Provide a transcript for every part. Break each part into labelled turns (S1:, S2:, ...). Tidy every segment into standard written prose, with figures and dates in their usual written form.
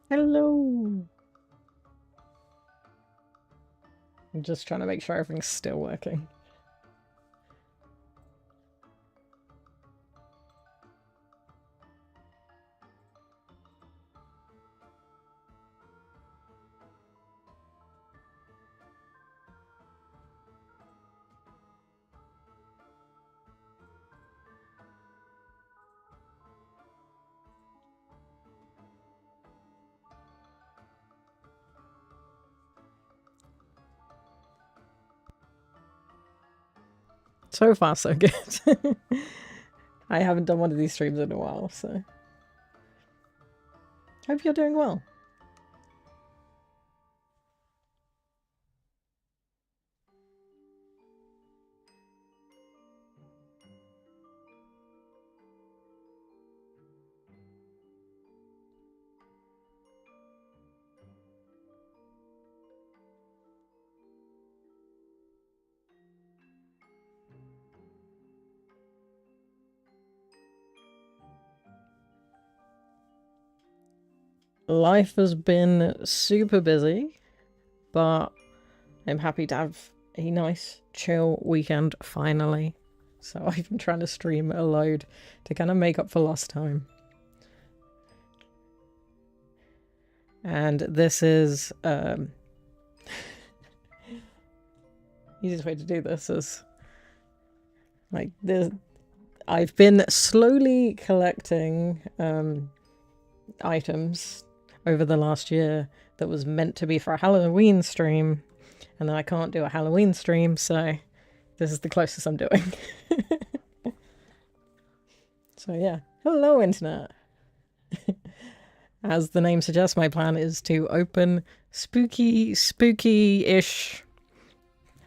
S1: Hello! I'm just trying to make sure everything's still working. So far, so good. I haven't done one of these streams in a while, so... Hope you're doing well. Life has been super busy, but I'm happy to have a nice, chill weekend finally. So I've been trying to stream a load to kind of make up for lost time. And this is, easiest way to do this is, like, I've been slowly collecting, items over the last year that was meant to be for a Halloween stream, and then I can't do a Halloween stream, so this is the closest I'm doing. So yeah, hello internet. As the name suggests, my plan is to open spooky-ish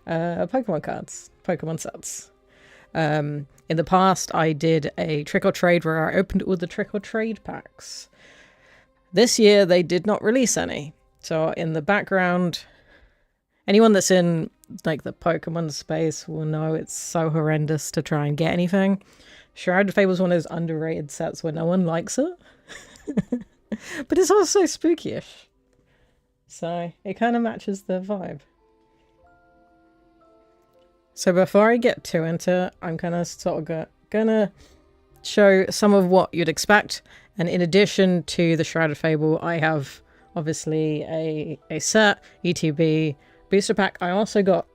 S1: Pokemon cards, Pokemon sets. In the past, I did a trick or trade where I opened all the trick or trade packs. This year, they did not release any. So in the background, anyone that's in like the Pokemon space will know it's so horrendous to try and get anything. Shrouded Fable is one of those underrated sets where no one likes it. But it's also spooky-ish. So it kind of matches the vibe. So before I get too into it, I'm kind of sort of gonna show some of what you'd expect. And in addition to the Shrouded Fable, I have obviously a set, ETB, booster pack. I also got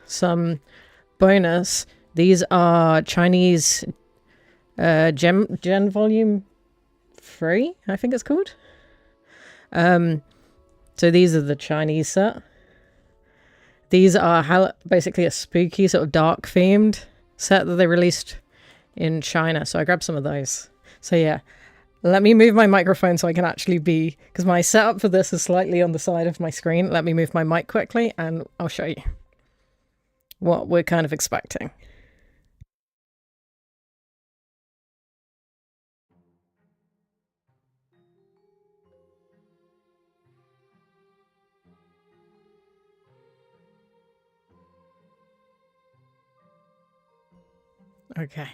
S1: some bonus. These are Chinese Gen Volume 3, I think it's called. So these are the Chinese set. These are basically a spooky sort of dark themed set that they released in China. So I grabbed some of those. So yeah, let me move my microphone so I can actually be, because my setup for this is slightly on the side of my screen. Let me move my mic quickly and I'll show you what we're kind of expecting. Okay.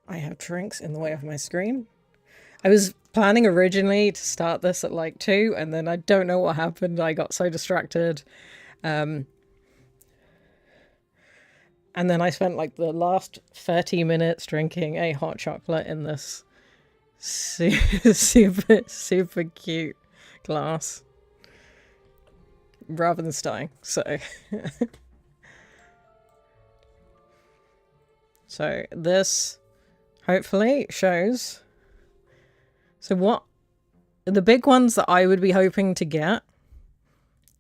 S1: I have drinks in the way of my screen. I was planning originally to start this at like 2, and then I don't know what happened. I got so distracted. And then I spent like the last 30 minutes drinking a hot chocolate in this super cute glass rather than starting. So this hopefully shows. So what the big ones that I would be hoping to get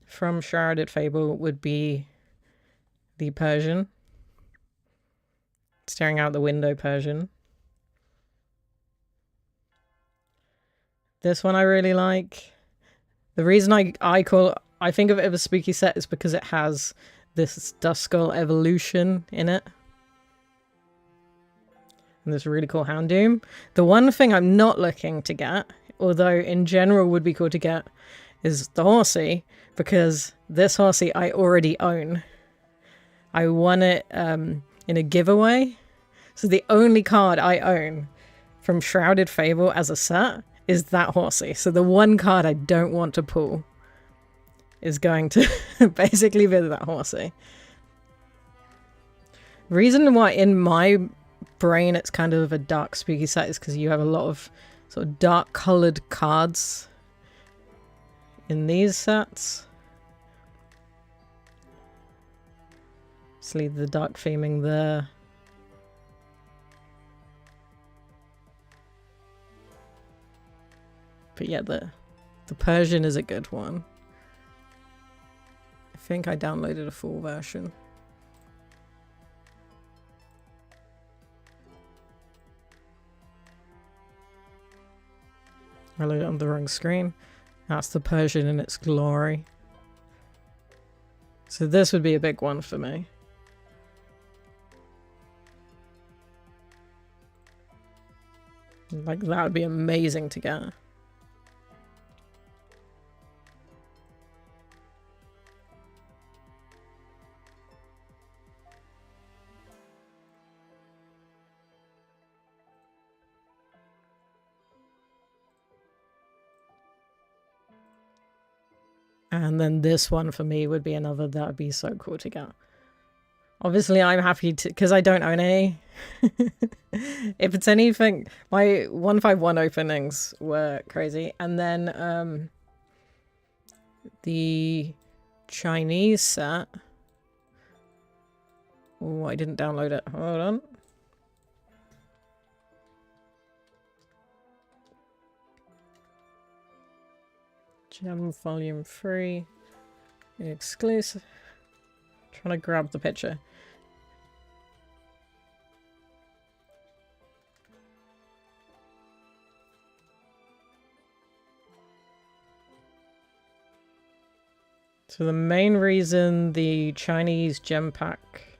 S1: from Shrouded Fable would be the Persian. Staring out the window Persian. This one I really like. The reason I think of it as a spooky set is because it has this Duskull evolution in it. And this really cool Houndoom. The one thing I'm not looking to get, although in general would be cool to get, is the Horsey, because this Horsey I already own. I won it in a giveaway. So the only card I own from Shrouded Fable as a set is that horsey. So the one card I don't want to pull is going to basically be that horsey. Reason why in my brain it's kind of a dark spooky set is because you have a lot of sort of dark coloured cards in these sets. Just leave the dark theming there. But yeah, the Persian is a good one. I think I downloaded a full version. I loaded it on the wrong screen. That's the Persian in its glory. So this would be a big one for me. Like, that would be amazing to get. And then this one for me would be another that would be so cool to get. Obviously, I'm happy to, because I don't own any. If it's anything, my 151 openings were crazy. And then the Chinese set. Oh, I didn't download it. Hold on. Gem Volume 3. Exclusive. Trying to grab the picture. So the main reason the Chinese Gem Pack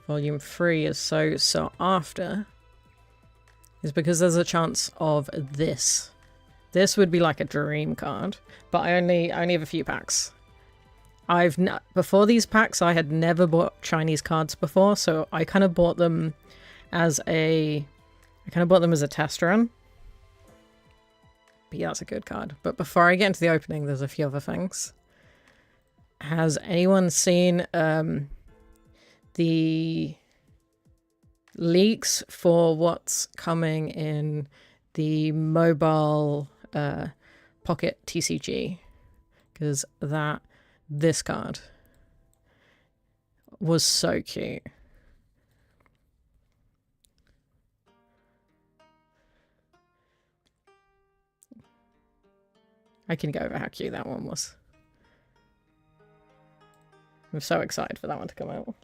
S1: Volume 3 is so sought after is because there's a chance of this. This would be like a dream card, but I only have a few packs. Before these packs, I had never bought Chinese cards before, so I kind of bought them as a test run. But yeah, that's a good card. But before I get into the opening, there's a few other things. Has anyone seen the leaks for what's coming in the mobile Pocket TCG? Because this card was so cute. I can go over how cute that one was. I'm so excited for that one to come out.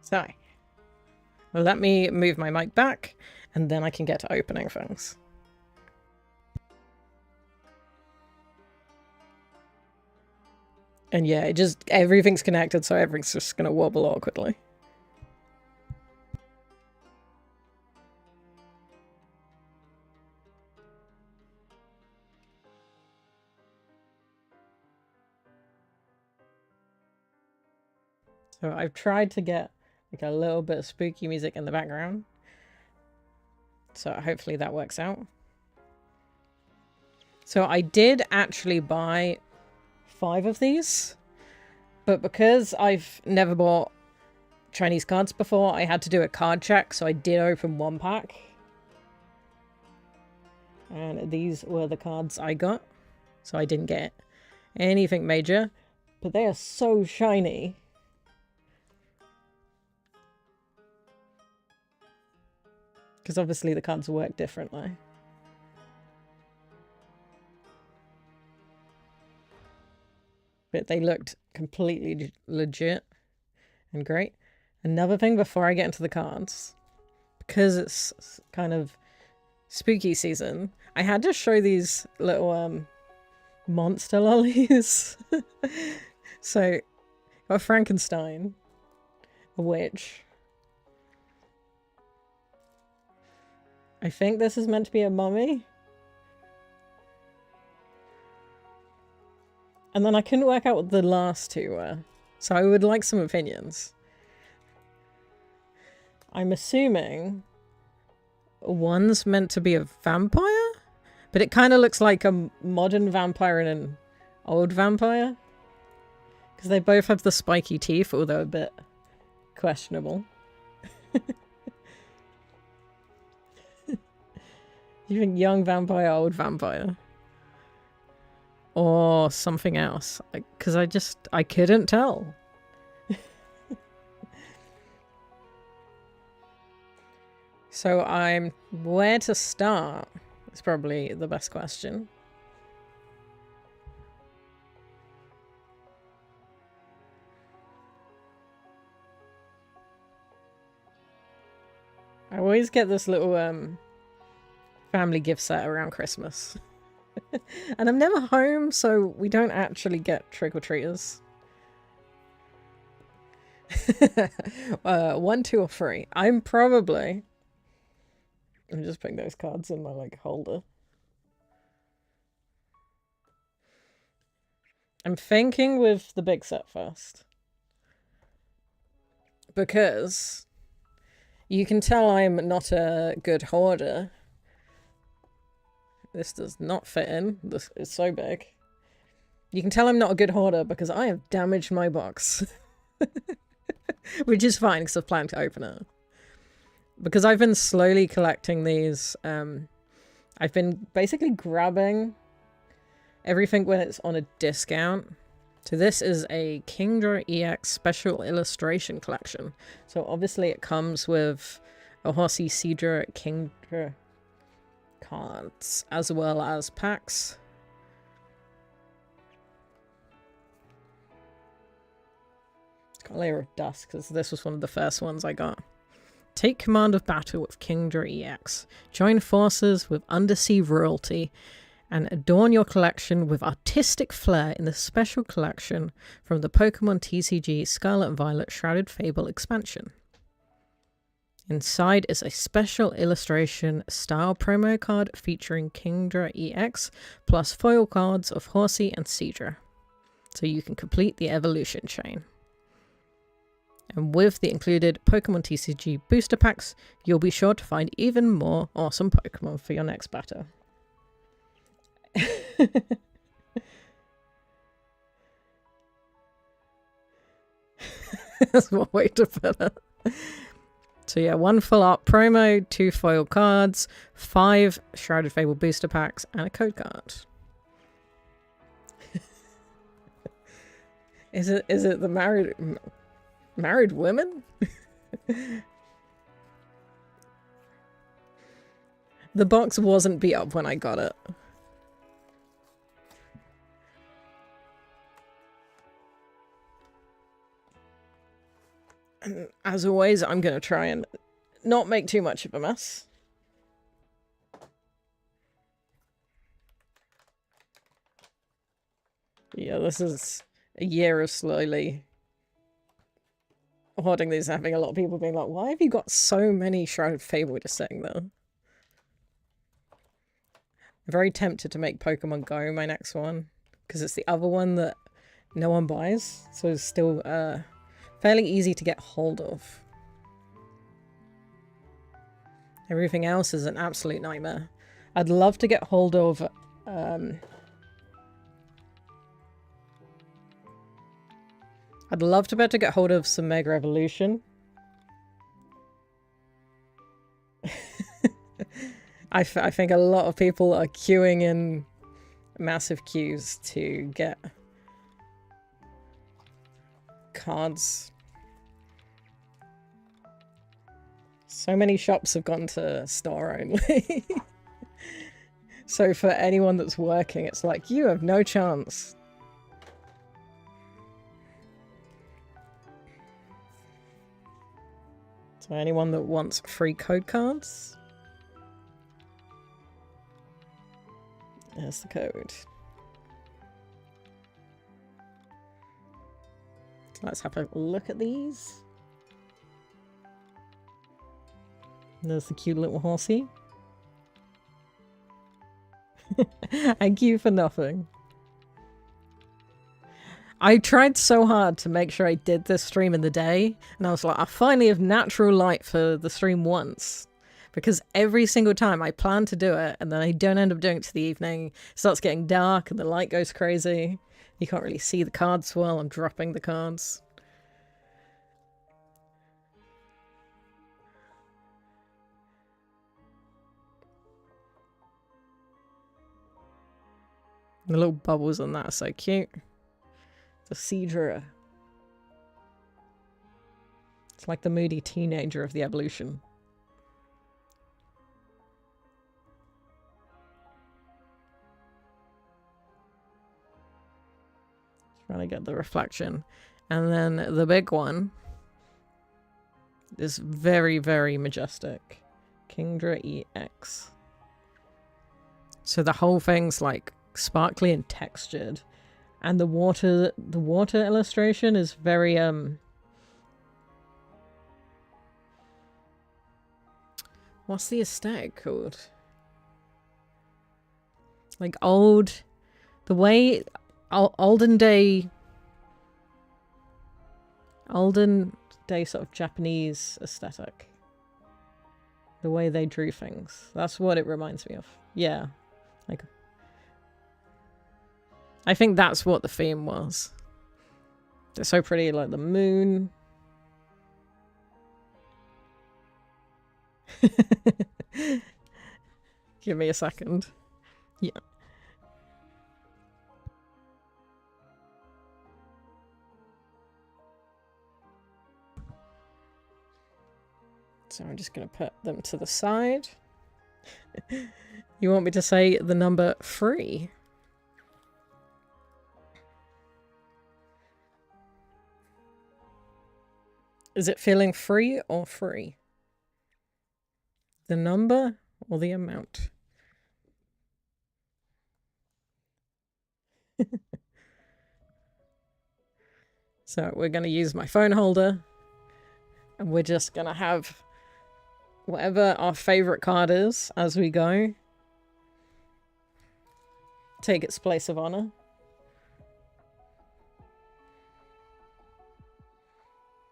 S1: So, let me move my mic back, and then I can get to opening things. And yeah, everything's connected, so everything's just gonna wobble awkwardly. So I've tried to get like a little bit of spooky music in the background. So hopefully that works out. So I did actually buy 5 of these, but because I've never bought Chinese cards before, I had to do a card check, so I did open 1 pack. And these were the cards I got. So I didn't get anything major, but they are so shiny. Because obviously the cards work differently. But they looked completely legit and great. Another thing before I get into the cards, because it's kind of spooky season, I had to show these little monster lollies. So, got Frankenstein, a witch. I think this is meant to be a mummy. And then I couldn't work out what the last two were. So I would like some opinions. I'm assuming one's meant to be a vampire? But it kind of looks like a modern vampire and an old vampire. Because they both have the spiky teeth, although a bit questionable. You think young vampire, old vampire? Or something else? Because I couldn't tell. So where to start is probably the best question. I always get this little family gift set around Christmas. And I'm never home, so we don't actually get trick-or-treaters. 1, 2, or 3. I'm just putting those cards in my holder. I'm thinking with the big set first. Because you can tell I'm not a good hoarder. This does not fit in. This is so big. You can tell I'm not a good hoarder because I have damaged my box. Which is fine because I've planned to open it. Because I've been slowly collecting these, I've been basically grabbing everything when it's on a discount. So this is a Kingdra EX special illustration collection. So obviously it comes with a Horsey Cedra Kingdra cards, as well as packs. It's got a layer of dust because this was one of the first ones I got. Take command of battle with Kingdra EX. Join forces with undersea royalty and adorn your collection with artistic flair in the special collection from the Pokemon TCG Scarlet and Violet Shrouded Fable expansion. Inside is a special illustration style promo card featuring Kingdra EX plus foil cards of Horsey and Cedra, so you can complete the evolution chain. And with the included Pokemon TCG booster packs, you'll be sure to find even more awesome Pokemon for your next battle. That's one way to put it. So yeah, 1 full art promo, 2 foil cards, 5 Shrouded Fable booster packs, and a code card. Is it the married women? The box wasn't beat up when I got it. And as always, I'm going to try and not make too much of a mess. Yeah, this is a year of slowly hoarding these, having a lot of people being like, why have you got so many Shrouded Fable just sitting there? I'm very tempted to make Pokemon Go my next one, because it's the other one that no one buys, so it's still fairly easy to get hold of. Everything else is an absolute nightmare. I'd love to get hold of I'd love to be able to get hold of some Mega Evolution. I think a lot of people are queuing in massive queues to get cards. So many shops have gone to store only. So for anyone that's working, it's like, you have no chance. So anyone that wants free code cards, there's the code. So let's have a look at these. There's the cute little horsey. I queue for nothing. I tried so hard to make sure I did this stream in the day, and I was like, I finally have natural light for the stream once. Because every single time I plan to do it, and then I don't end up doing it to the evening, it starts getting dark and the light goes crazy. You can't really see the cards well, I'm dropping the cards. The little bubbles on that are so cute. The Seadra. It's like the moody teenager of the evolution. Trying to get the reflection. And then the big one is very, very majestic. Kingdra EX. So the whole thing's like sparkly and textured. And the water illustration is very what's the aesthetic called? Like old, the way olden day sort of Japanese aesthetic. The way they drew things. That's what it reminds me of. Yeah. Like, I think that's what the theme was. They're so pretty, like the moon. Give me a second. Yeah. So I'm just going to put them to the side. You want me to say the number 3? Is it feeling free or free? The number or the amount? So we're going to use my phone holder. And we're just going to have whatever our favorite card is as we go. Take its place of honor.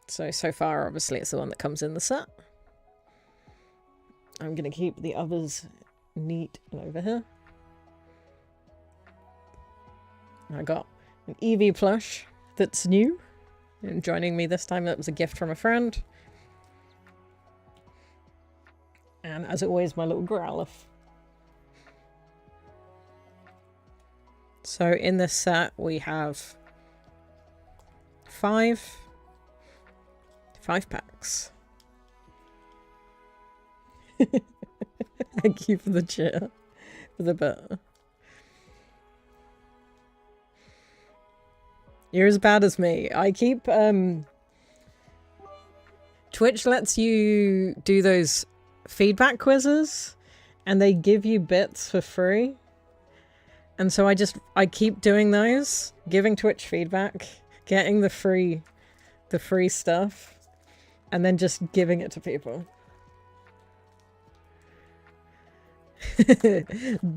S1: So far, obviously, it's the one that comes in the set. I'm going to keep the others neat and over here. I got an Eevee plush that's new. And joining me this time, that was a gift from a friend. And as always, my little Growlithe. So in this set, we have 5 packs. Thank you for the cheer. For the bit. You're as bad as me. I keep... Twitch lets you do those feedback quizzes, and they give you bits for free. And so I keep doing those, giving Twitch feedback, getting the free stuff, and then just giving it to people.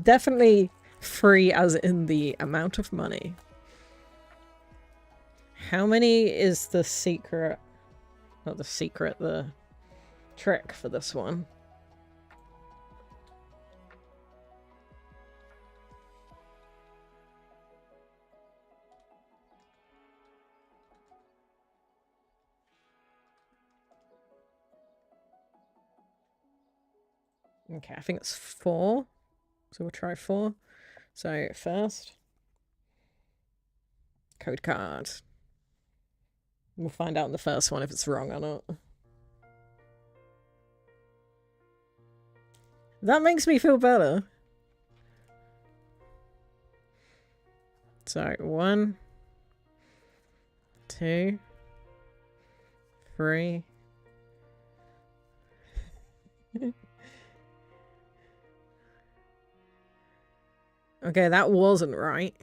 S1: Definitely free as in the amount of money. How many is the secret? Not the secret, the trick for this one. Okay, I think it's 4. So we'll try 4. So first, code card. We'll find out in the first one if it's wrong or not. That makes me feel better. So 1, 2, 3. Okay, that wasn't right.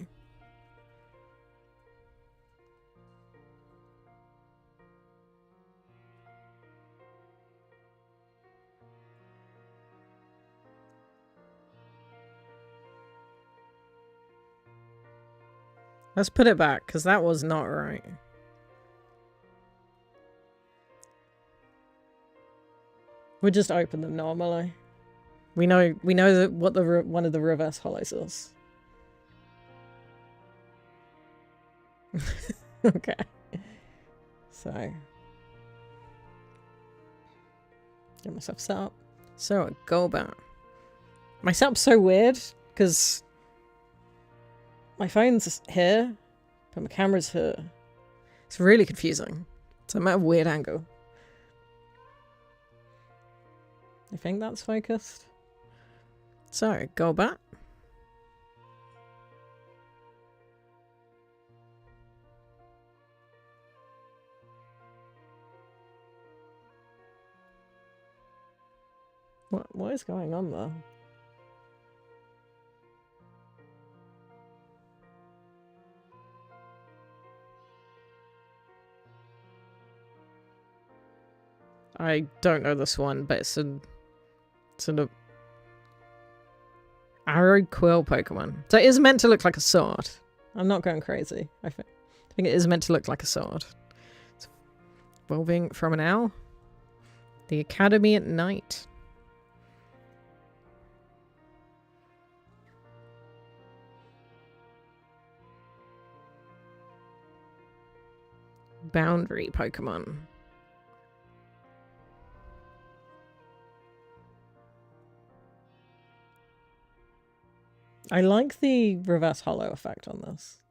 S1: Let's put it back, because that was not right. We'll just open them normally. We know that what the one of the reverse hollows is. Okay. So get myself set up. So I go about. My setup's so weird because my phone's here, but my camera's here. It's really confusing. So I'm at a weird angle. I think that's focused. So go back. What is going on there? I don't know this one, but it's an arrow quill Pokemon. So it is meant to look like a sword. I'm not going crazy. I think it is meant to look like a sword. It's evolving from an owl. The Academy at night. Boundary Pokemon. I like the reverse hollow effect on this.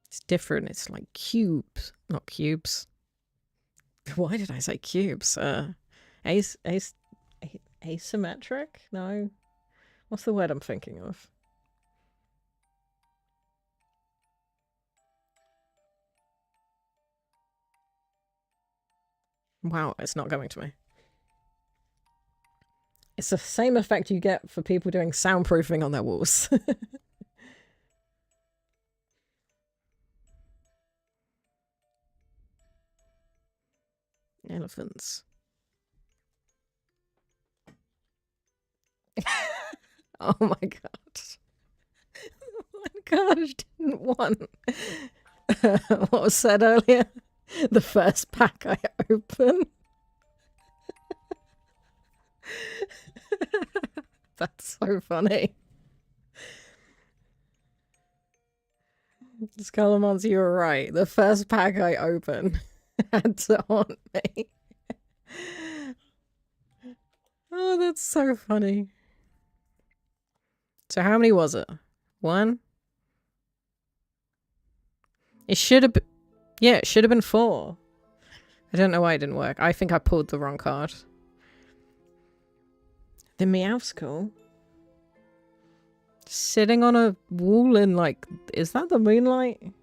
S1: It's different. It's like cubes, not cubes. Why did I say cubes? Asymmetric? No. What's the word I'm thinking of? Wow, it's not going to me. It's the same effect you get for people doing soundproofing on their walls. Elephants. Oh my god. Oh my gosh, didn't want what was said earlier. The first pack I open. That's so funny. Scalamons, you were right. The first pack I open had to haunt me. Oh, that's so funny. So how many was it? One? It should have been... Yeah, it should have been 4. I don't know why it didn't work. I think I pulled the wrong card. The Meowskull? Sitting on a wall in, like... Is that the moonlight?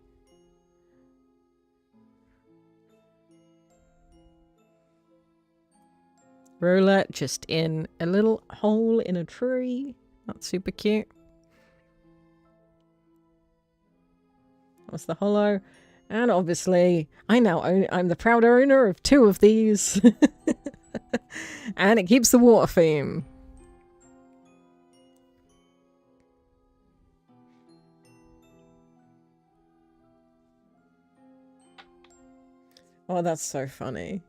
S1: Roulette just in a little hole in a tree. That's super cute. That's the hollow. And obviously, I'm the proud owner of 2 of these. And it keeps the water theme. Oh, that's so funny.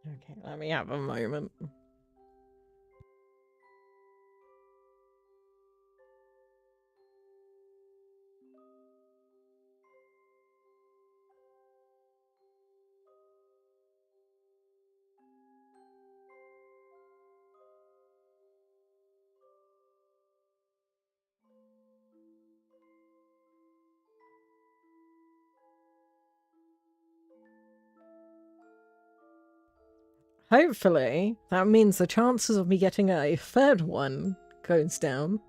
S1: Okay, let me have a moment. Hopefully, that means the chances of me getting a 3rd one goes down.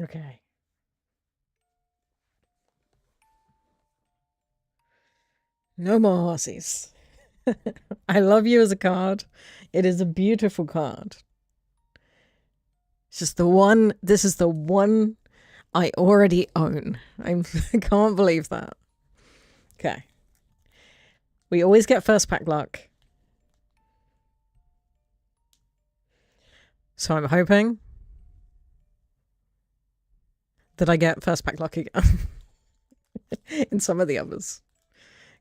S1: Okay. No more horses. I love you as a card. It is a beautiful card. It's just the one. This is the one I already own. I can't believe that. Okay. We always get first pack luck. So I'm hoping that I get first pack luck again in some of the others.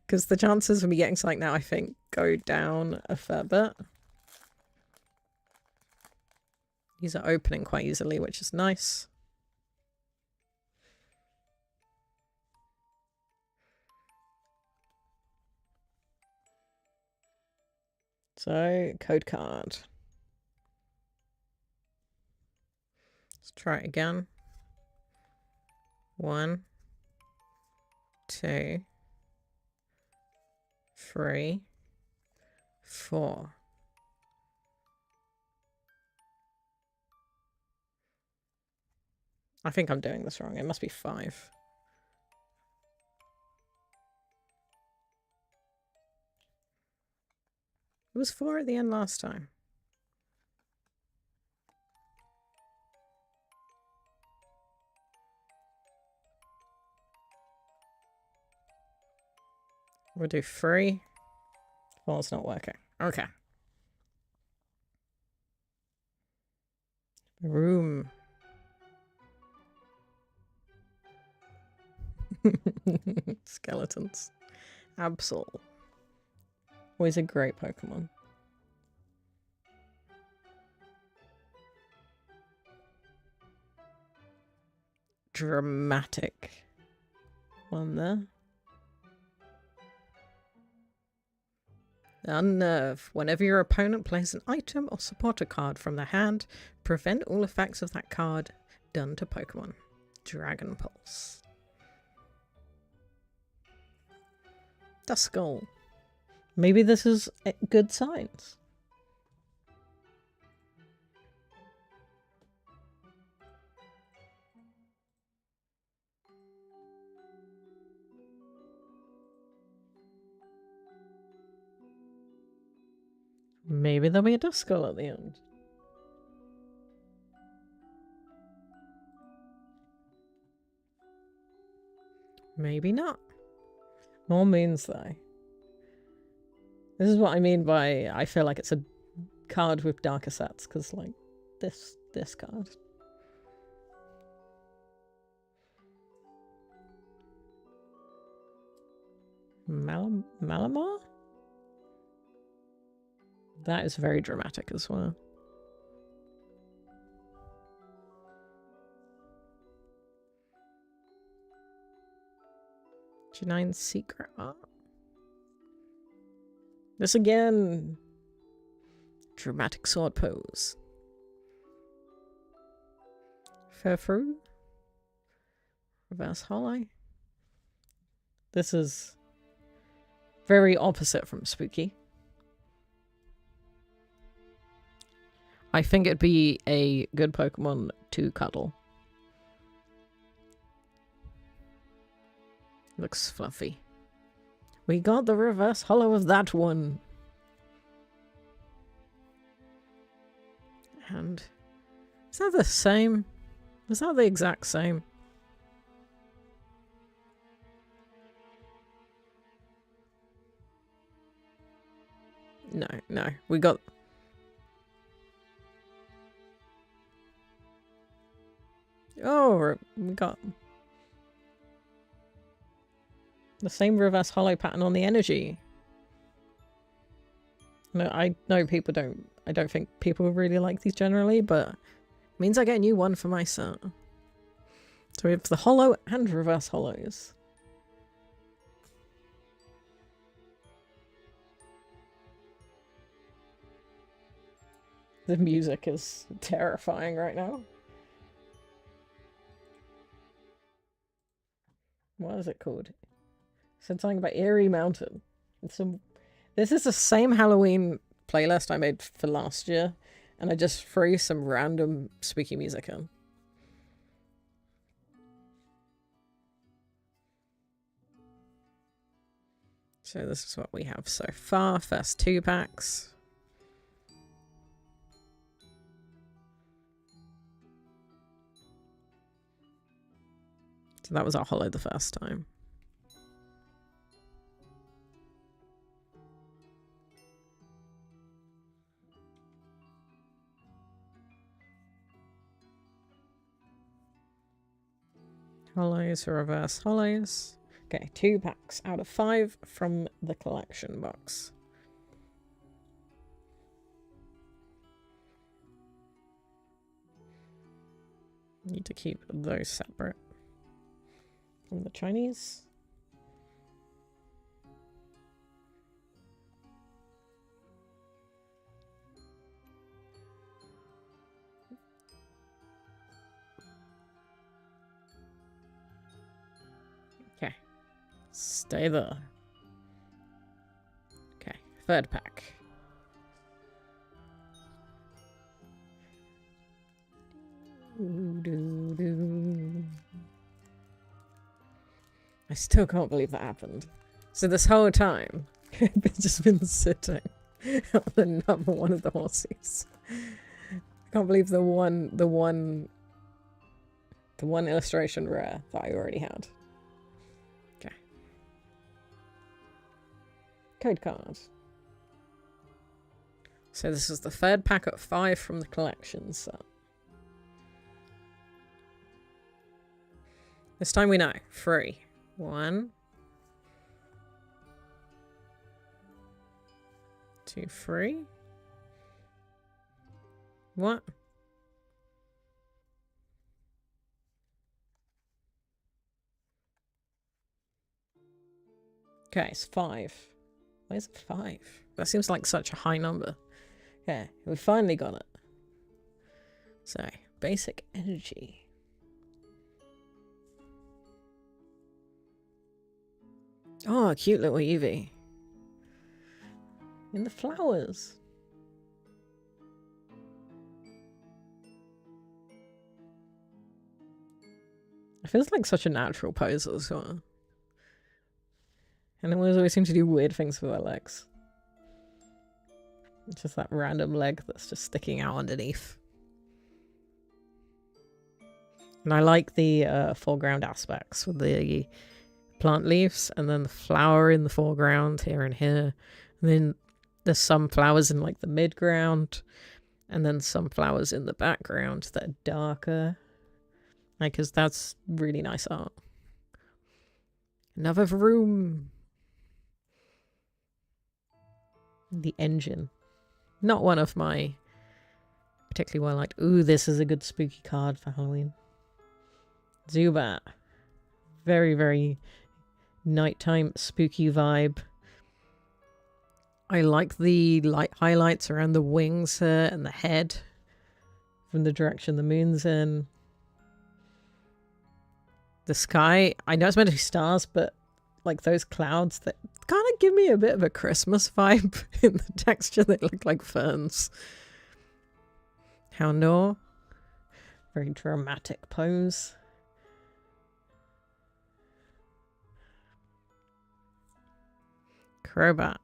S1: Because the chances of me getting something now, I think, go down a fair bit. These are opening quite easily, which is nice. So, code card. Let's try it again. 1, 2, 3, 4. I think I'm doing this wrong. It must be 5. It was 4 at the end last time. We'll do 3. Well, it's not working. Okay. Room. Skeletons. Absol. Always a great Pokemon. Dramatic one there. Unnerve. Whenever your opponent plays an item or supporter card from their hand, prevent all effects of that card done to Pokemon. Dragon Pulse. Duskull. Maybe this is good signs. Maybe there'll be a Duskull at the end. Maybe not. More moons, though. This is what I mean by I feel like it's a card with darker sets, because, like, this card. Malamar? That is very dramatic as well. G9 secret art. This again. Dramatic sword pose. Furfru. Reverse Hollow. This is very opposite from Spooky. I think it'd be a good Pokemon to cuddle. Looks fluffy. We got the reverse hollow of that one. And is that the same? Was that the exact same? No. We got... Oh, we got... the same reverse hollow pattern on the energy. No, I know people don't... I don't think people really like these generally, but it means I get a new one for my set. So we have the hollow and reverse hollows. The music is terrifying right now. What is it called? It said something about Eerie Mountain. This is the same Halloween playlist I made for last year, and I just threw some random spooky music in. So this is what we have so far. First 2 packs. So that was our holo the first time. Holos, reverse holos. Okay, 2 packs out of 5 from the collection box. Need to keep those separate from the Chinese. Okay. Stay there. Okay, 3rd pack. I still can't believe that happened. So this whole time, I've just been sitting on another one of the horses. I can't believe the one illustration rare that I already had. Okay. Code card. So this is the 3rd pack at 5 from the collection set. This time we know. 3. 1, 2, 3. What? Okay, it's 5. Where's 5? That seems like such a high number. Okay, we finally got it. So, basic energy. Oh, a cute little Eevee. In the flowers. It feels like such a natural pose as well. And it always seems to do weird things with their legs. It's just that random leg that's just sticking out underneath. And I like the foreground aspects with the plant leaves and then the flower in the foreground here and here. And then there's some flowers in like the midground and then some flowers in the background that are darker. Like, because that's really nice art. Another room. The engine. Not one of my particularly well liked. Ooh, this is a good spooky card for Halloween. Zubat. Very, very nighttime spooky vibe. I like the light highlights around the wings here and the head from the direction the moon's in. The sky, I know it's meant to be stars, but like those clouds that kind of give me a bit of a Christmas vibe in the texture. They look like ferns. Houndour. Very dramatic pose. Crobat.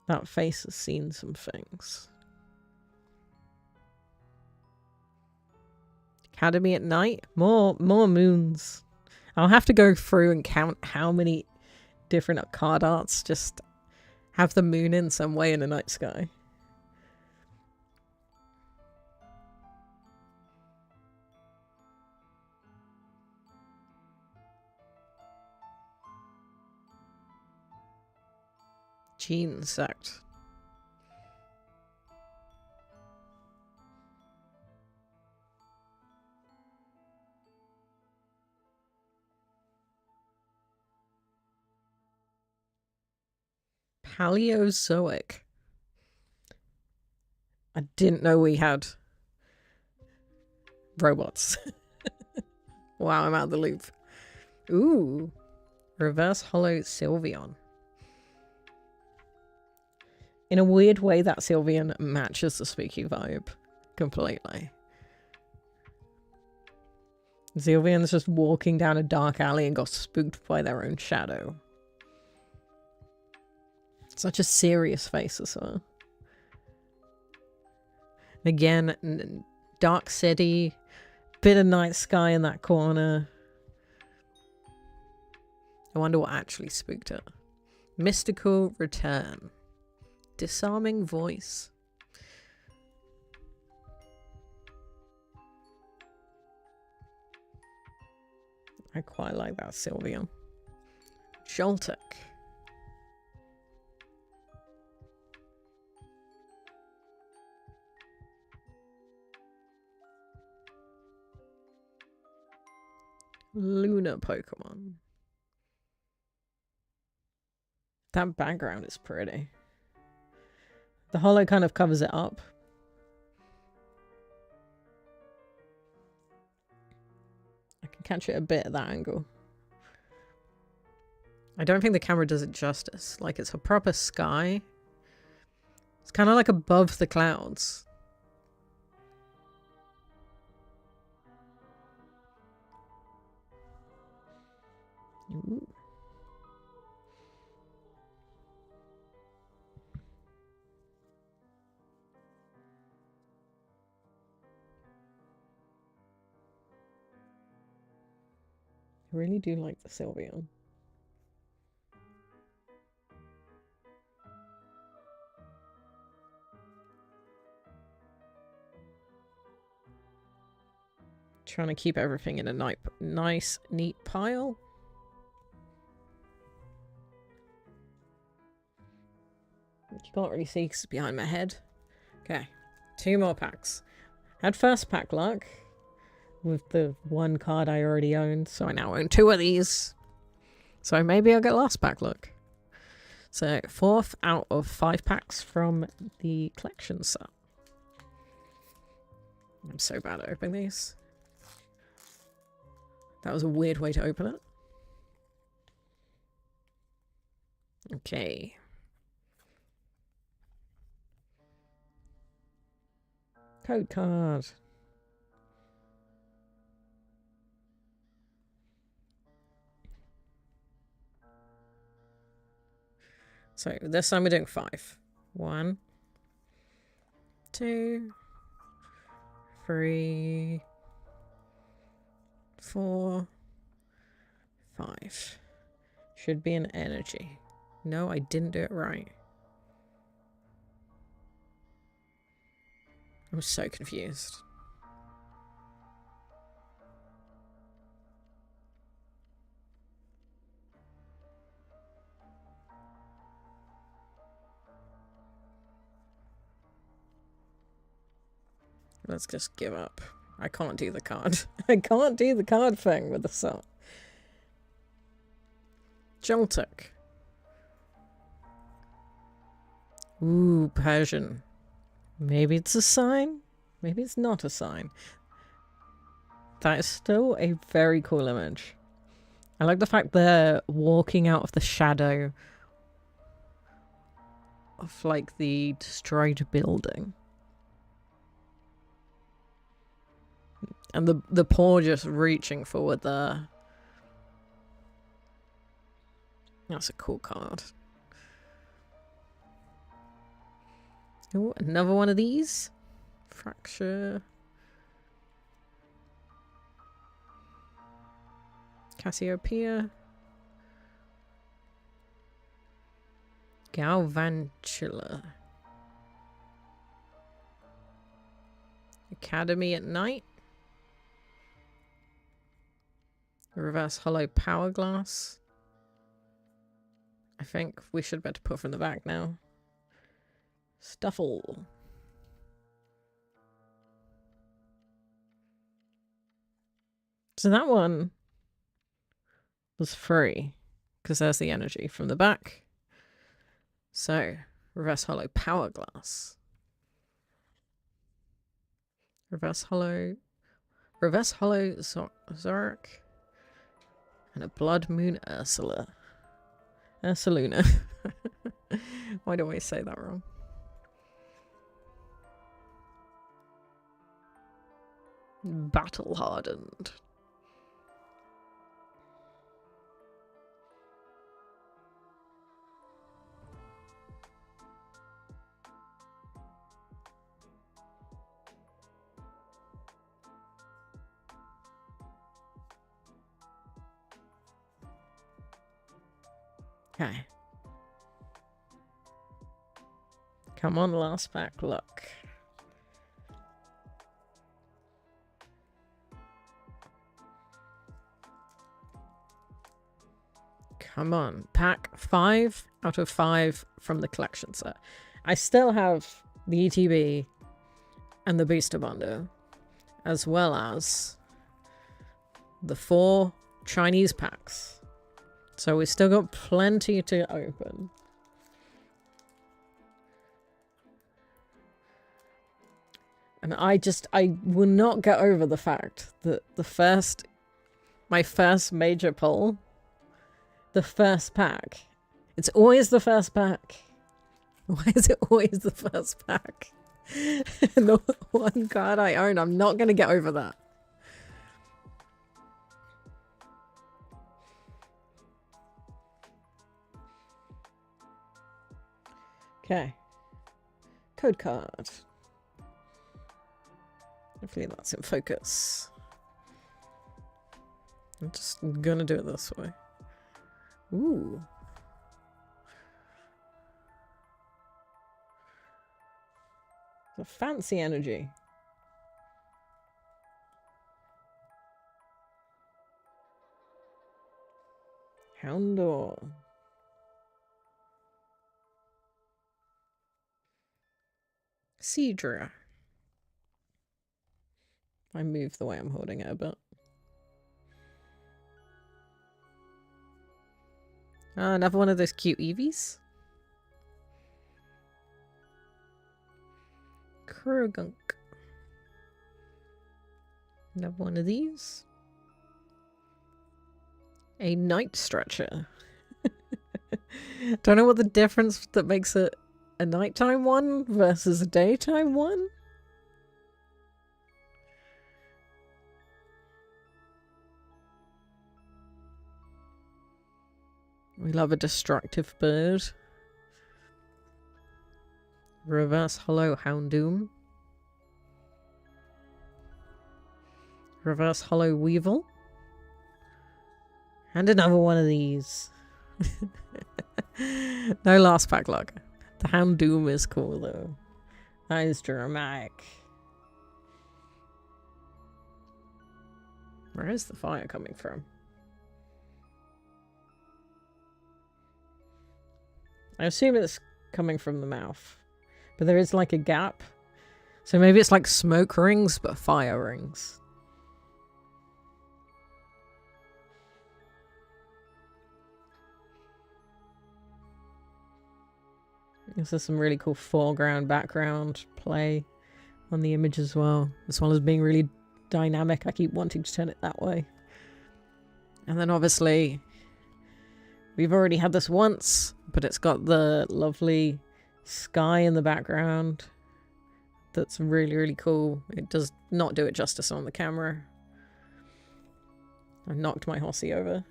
S1: That face has seen some things. Academy at night? More moons. I'll have to go through and count how many different card arts just have the moon in some way in the night sky. Gene sect. Paleozoic. I didn't know we had robots. Wow, I'm out of the loop. Ooh. Reverse Holo Sylveon. In a weird way, that Sylveon matches the spooky vibe completely. Sylveon's just walking down a dark alley and got spooked by their own shadow. Such a serious face as well. Again, dark city, bit of night sky in that corner. I wonder what actually spooked it. Mystical return. Disarming voice. I quite like that, Sylveon. Joltik. Lunar Pokemon. That background is pretty. The holo kind of covers it up. I can catch it a bit at that angle. I don't think the camera does it justice. Like, it's a proper sky. It's kind of like above the clouds. Ooh. I really do like the Sylveon. Trying to keep everything in a nice, neat pile. You can't really see because it's behind my head. Okay, 2 more packs. Had first pack luck with the 1 card I already owned, so I now own 2 of these. So maybe I'll get last pack luck. So 4th out of 5 packs from the collection set. I'm so bad at opening these. That was a weird way to open it. Okay. Code card. So this time we're doing 5. 1, 2, 3, 4, 5. Should be an energy. No, I didn't do it right. I'm so confused. Let's just give up. I can't do the card. I can't do the card thing with the set. Joltik. Ooh, Persian. Maybe it's a sign. Maybe it's not a sign. That is still a very cool image. I like the fact they're walking out of the shadow of, like, the destroyed building. And the paw just reaching forward there. That's a cool card. Oh, another one of these. Fracture. Cassiopeia. Galvantula. Academy at Night. Reverse Hollow Power Glass. I think we should better put from the back now. Stuffle. So that one was free because there's the energy from the back. So, Reverse Hollow Power Glass. Reverse Hollow Zorak. And a Blood Moon Ursula. Ursaluna. Why do I say that wrong? Battle Hardened. Okay. Come on, last pack, look. Come on. Pack 5 out of 5 from the collection set. I still have the ETB and the booster bundle, as well as the 4 Chinese packs. So we've still got plenty to open. And I will not get over the fact that my first major pull, the first pack, it's always the first pack. Why is it always the first pack? The one card I own, I'm not going to get over that. Okay. Code card. Hopefully that's in focus. I'm just gonna do it this way. Ooh. The fancy energy. Houndor. Seadra. I move the way I'm holding it a bit. Ah, another one of those cute Eevees. Kurugunk. Another one of these. A night stretcher. Don't know what the difference that makes it a nighttime one versus a daytime one. We love a destructive bird. Reverse Hollow Houndoom. Reverse Hollow Weevil. And another one of these. No last pack luck. The Houndoom is cool though. That is dramatic. Where is the fire coming from? I assume it's coming from the mouth. But there is like a gap. So maybe it's like smoke rings, but fire rings. This is some really cool foreground, background play on the image as well as being really dynamic. I keep wanting to turn it that way. And then obviously, we've already had this once, but it's got the lovely sky in the background. That's really, really cool. It does not do it justice on the camera. I knocked my horsey over.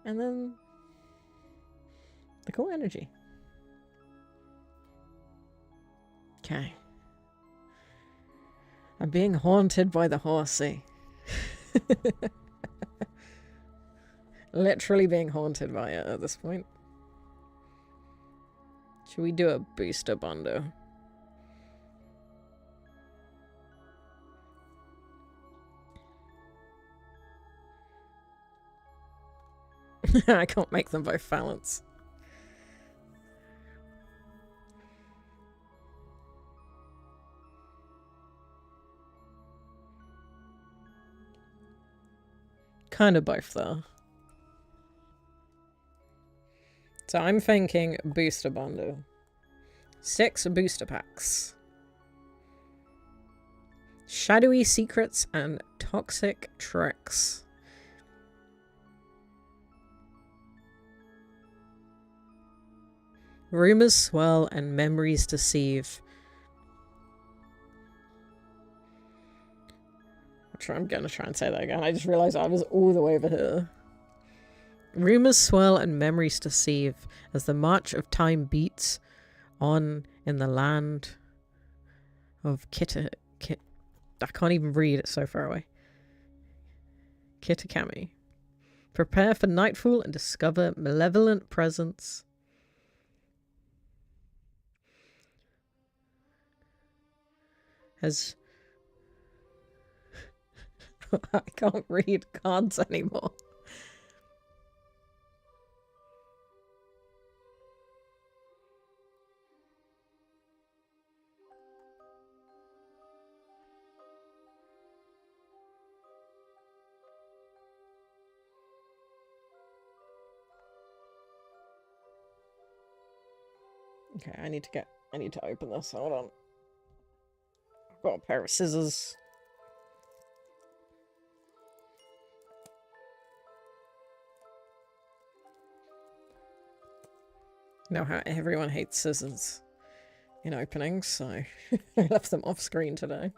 S1: And then the cool energy. Okay. I'm being haunted by the horsey. Literally being haunted by it at this point. Should we do a booster bundle? I can't make them both balance. Kind of both though. So I'm thinking booster bundle. 6 booster packs. Shadowy Secrets and Toxic Tricks. Rumors swirl and memories deceive. I'm gonna try and say that again. I just realized I was all the way over here. Rumors swirl and memories deceive as the march of time beats on in the land of I can't even read, it's so far away. Kitakami. Prepare for nightfall and discover malevolent presence. Has... I can't read cards anymore. Okay, I need to open this. Hold on. I've got a pair of scissors. You know how everyone hates scissors in openings, so I left them off screen today.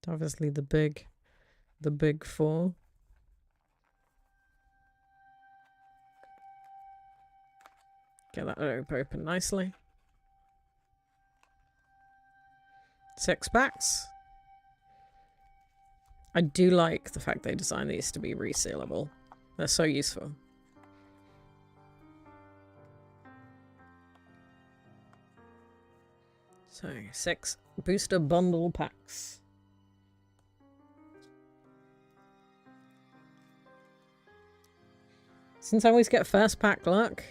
S1: Obviously the big four. Get that open nicely. 6 packs. I do like the fact they designed these to be resealable. They're so useful. So, 6 booster bundle packs. Since I always get first pack luck,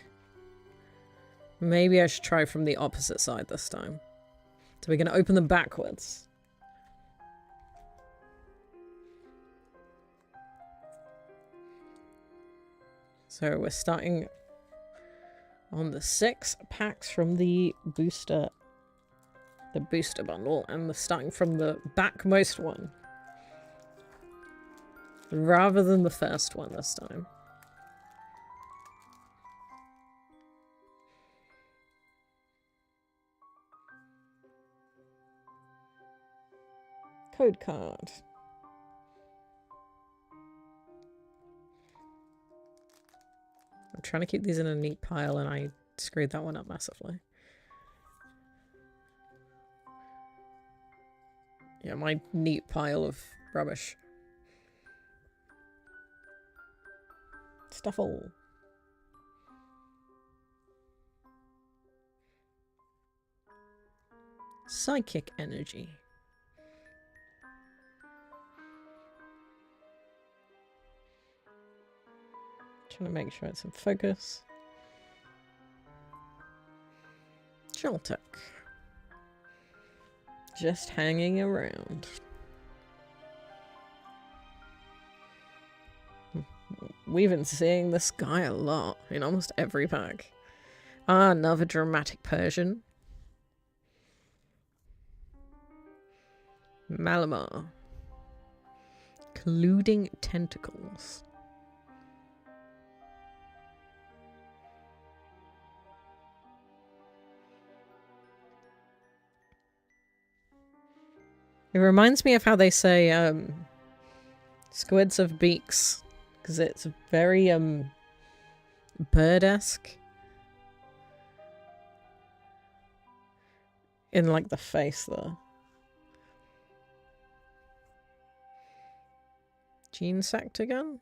S1: maybe I should try from the opposite side this time. So we're going to open them backwards. So we're starting on the 6 packs from the booster bundle, and we're starting from the backmost one. Rather than the first one this time. Code card. I'm trying to keep these in a neat pile and I screwed that one up massively. Yeah, my neat pile of rubbish. Stuffle. Psychic energy. Trying to make sure it's in focus. Joltek. Just hanging around. We've been seeing this guy a lot in almost every pack. Ah, another dramatic Persian. Malamar. Colluding tentacles. It reminds me of how they say squids have beaks, because it's very bird-esque in like the face there. Gene Sectagon?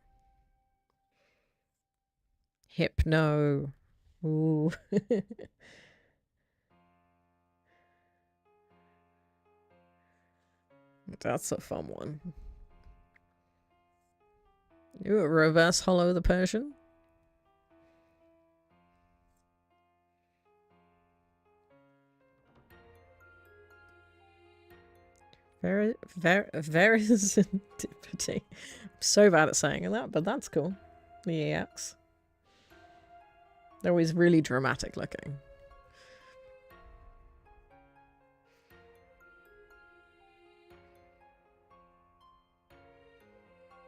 S1: Hypno. Ooh. That's a fun one. Ooh, a reverse hollow the Persian. Very serendipity. I'm so bad at saying that, but that's cool. The EX. They're always really dramatic looking.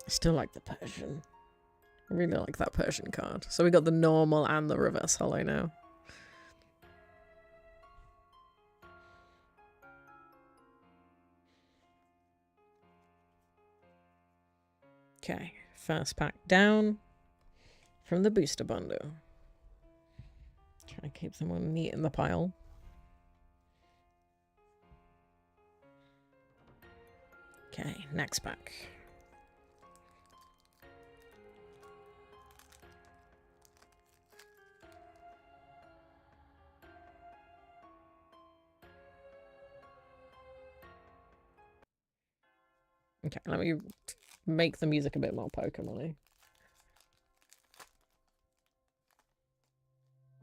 S1: I still like the Persian. I really like that Persian card. So we got the normal and the reverse hollow now. Okay, First pack down from the booster bundle. Try to keep them all neat in the pile. Okay, next pack. Okay, let me make the music a bit more Pokemon-y.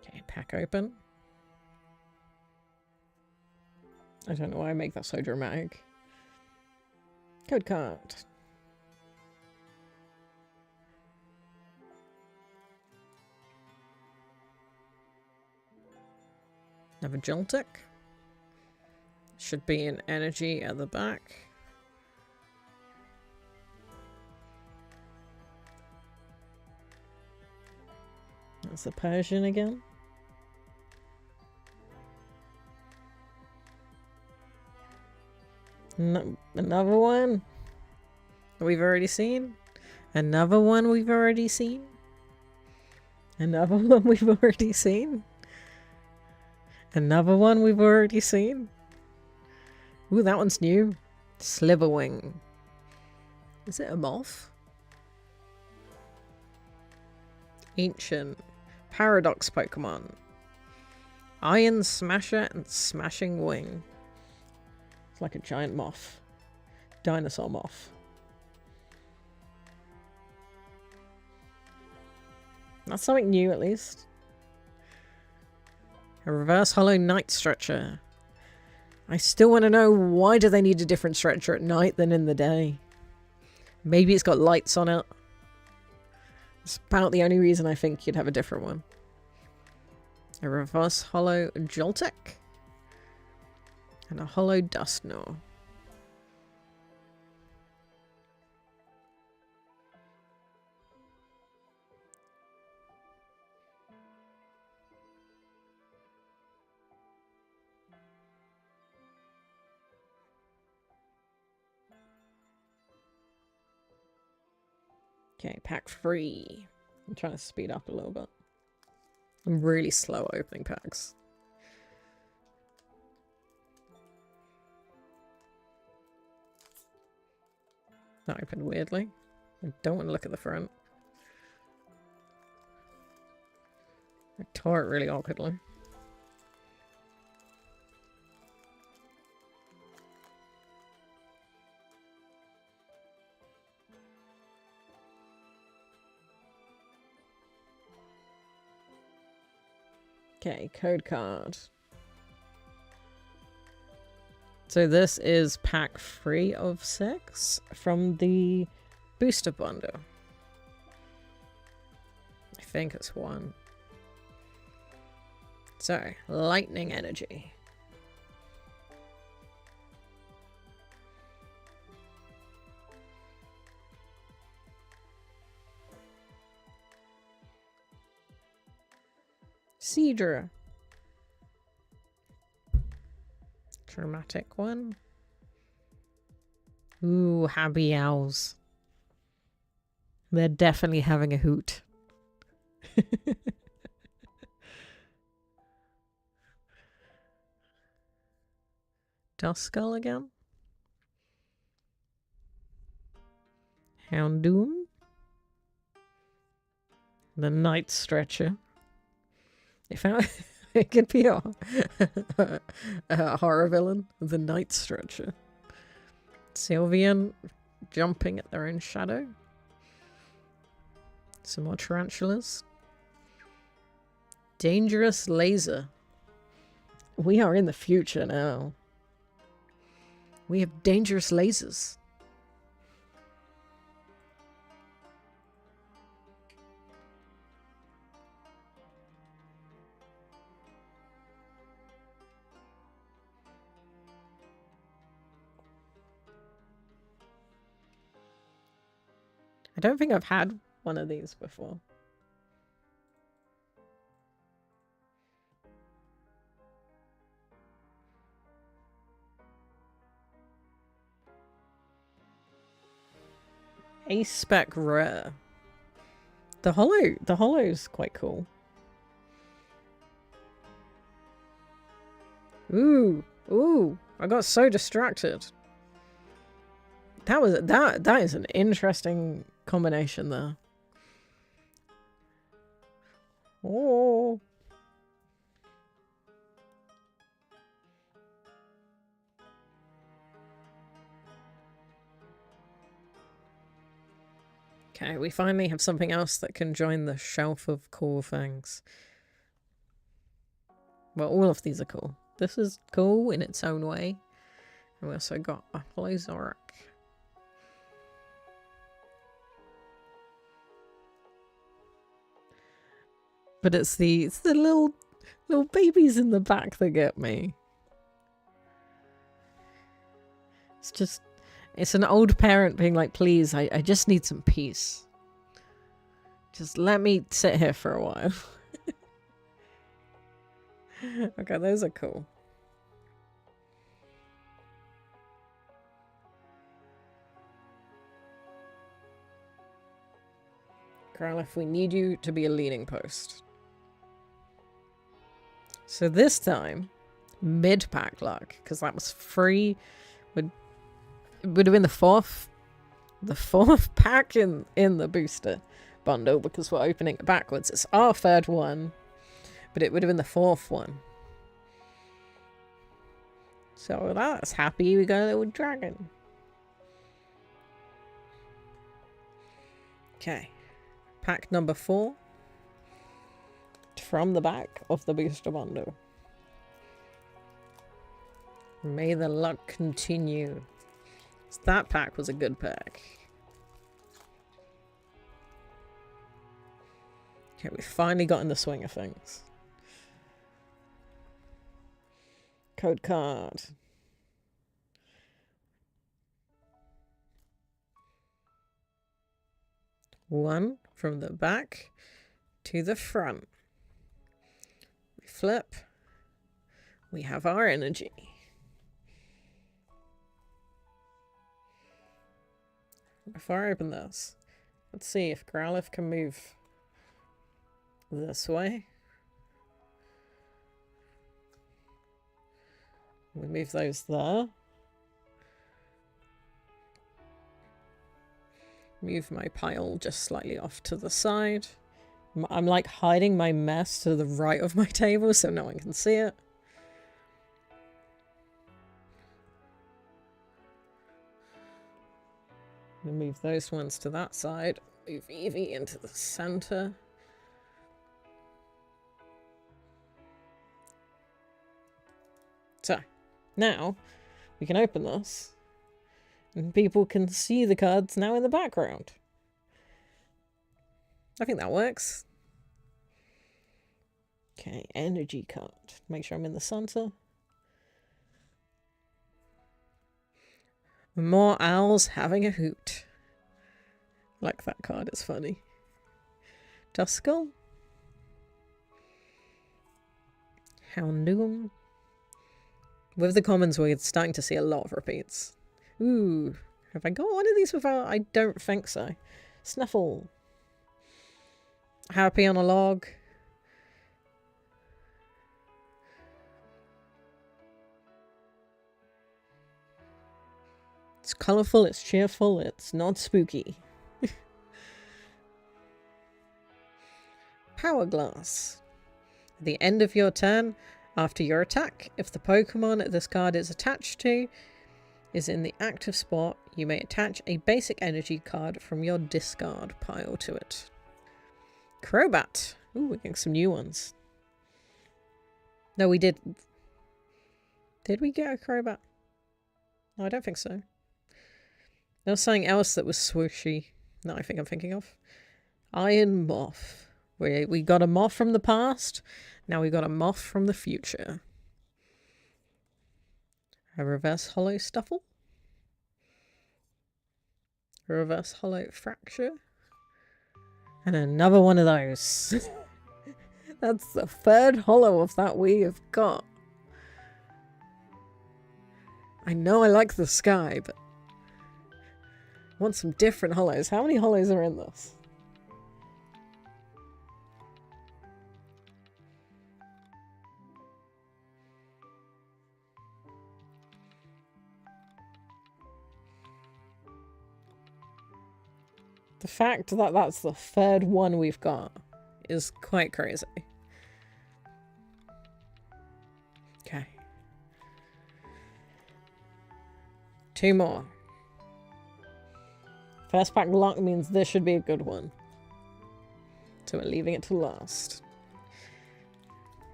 S1: Okay, pack open. I don't know why I make that so dramatic. Code card. Have a Joltik. Should be an energy at the back. That's the Persian again. Another one that we've already seen. Another one we've already seen. Another one we've already seen. Another one we've already seen. Ooh, that one's new. Sliverwing. Is it a moth? Ancient. Paradox Pokemon. Iron Smasher and Smashing Wing. It's like a giant moth. Dinosaur moth. That's something new at least. A reverse hollow night stretcher. I still want to know, why do they need a different stretcher at night than in the day? Maybe it's got lights on it. It's about the only reason I think you'd have a different one. A reverse hollow Joltik. And a hollow Dusknoir. Okay, pack 3. I'm trying to speed up a little bit. I'm really slow at opening packs. That opened weirdly. I don't want to look at the front. I tore it really awkwardly. Okay, code card. So this is pack 3 of 6 from the booster bundle. I think it's 1. So, lightning energy. Cedra. Dramatic one. Ooh, happy owls. They're definitely having a hoot. Duskull again. Houndoom. The Night Stretcher. They found it could be a horror villain. The Night Stretcher. Sylveon jumping at their own shadow. Some more tarantulas. Dangerous laser. We are in the future now. We have dangerous lasers. I don't think I've had one of these before. A spec rare. The hollow's quite cool. Ooh, I got so distracted. That is an interesting combination there. Oh. Okay, we finally have something else that can join the shelf of cool things. Well, all of these are cool. This is cool in its own way. And we also got a Holozoric. But it's the little babies in the back that get me. It's an old parent being like, please, I just need some peace. Just let me sit here for a while. Okay, those are cool. Growlithe, we need you to be a leading post. So this time, mid-pack luck, because that was free, would have been the fourth pack in the booster bundle, because we're opening it backwards. It's our third one, but it would have been the fourth one. So that's happy. We got a little dragon. Okay, pack number 4 from the back of the booster bundle. May the luck continue. That pack was a good pack. Okay, we finally got in the swing of things. Code card. One from the back to the front. We flip. We have our energy. Before I open this, let's see if Growlithe can move this way. We move those there. Move my pile just slightly off to the side. I'm like hiding my mess to the right of my table so no one can see it. Move those ones to that side. Move Eevee into the center. So, now we can open this and people can see the cards now in the background. I think that works. Okay, energy card. Make sure I'm in the center. More owls having a hoot. Like that card, it's funny. Duskull. Houndoom. With the commons, we're starting to see a lot of repeats. Ooh, have I got one of these without? I don't think so. Snuffle. Happy on a log. It's colourful, it's cheerful, it's not spooky. Power Glass. At the end of your turn, after your attack, if the Pokemon this card is attached to is in the active spot, you may attach a basic energy card from your discard pile to it. Crobat. Ooh, we're getting some new ones. No, we did. Did we get a Crobat? No, I don't think so. There was something else that was swooshy that I think I'm thinking of. Iron Moth. We got a moth from the past. Now we got a moth from the future. A reverse hollow Stuffle. A reverse hollow Fracture. And another one of those. That's the third hollow of that we have got. I know I like the sky, but I want some different hollows. How many hollows are in this? The fact that that's the third one we've got is quite crazy. Okay. 2 more. First pack lock means this should be a good one. So we're leaving it to last.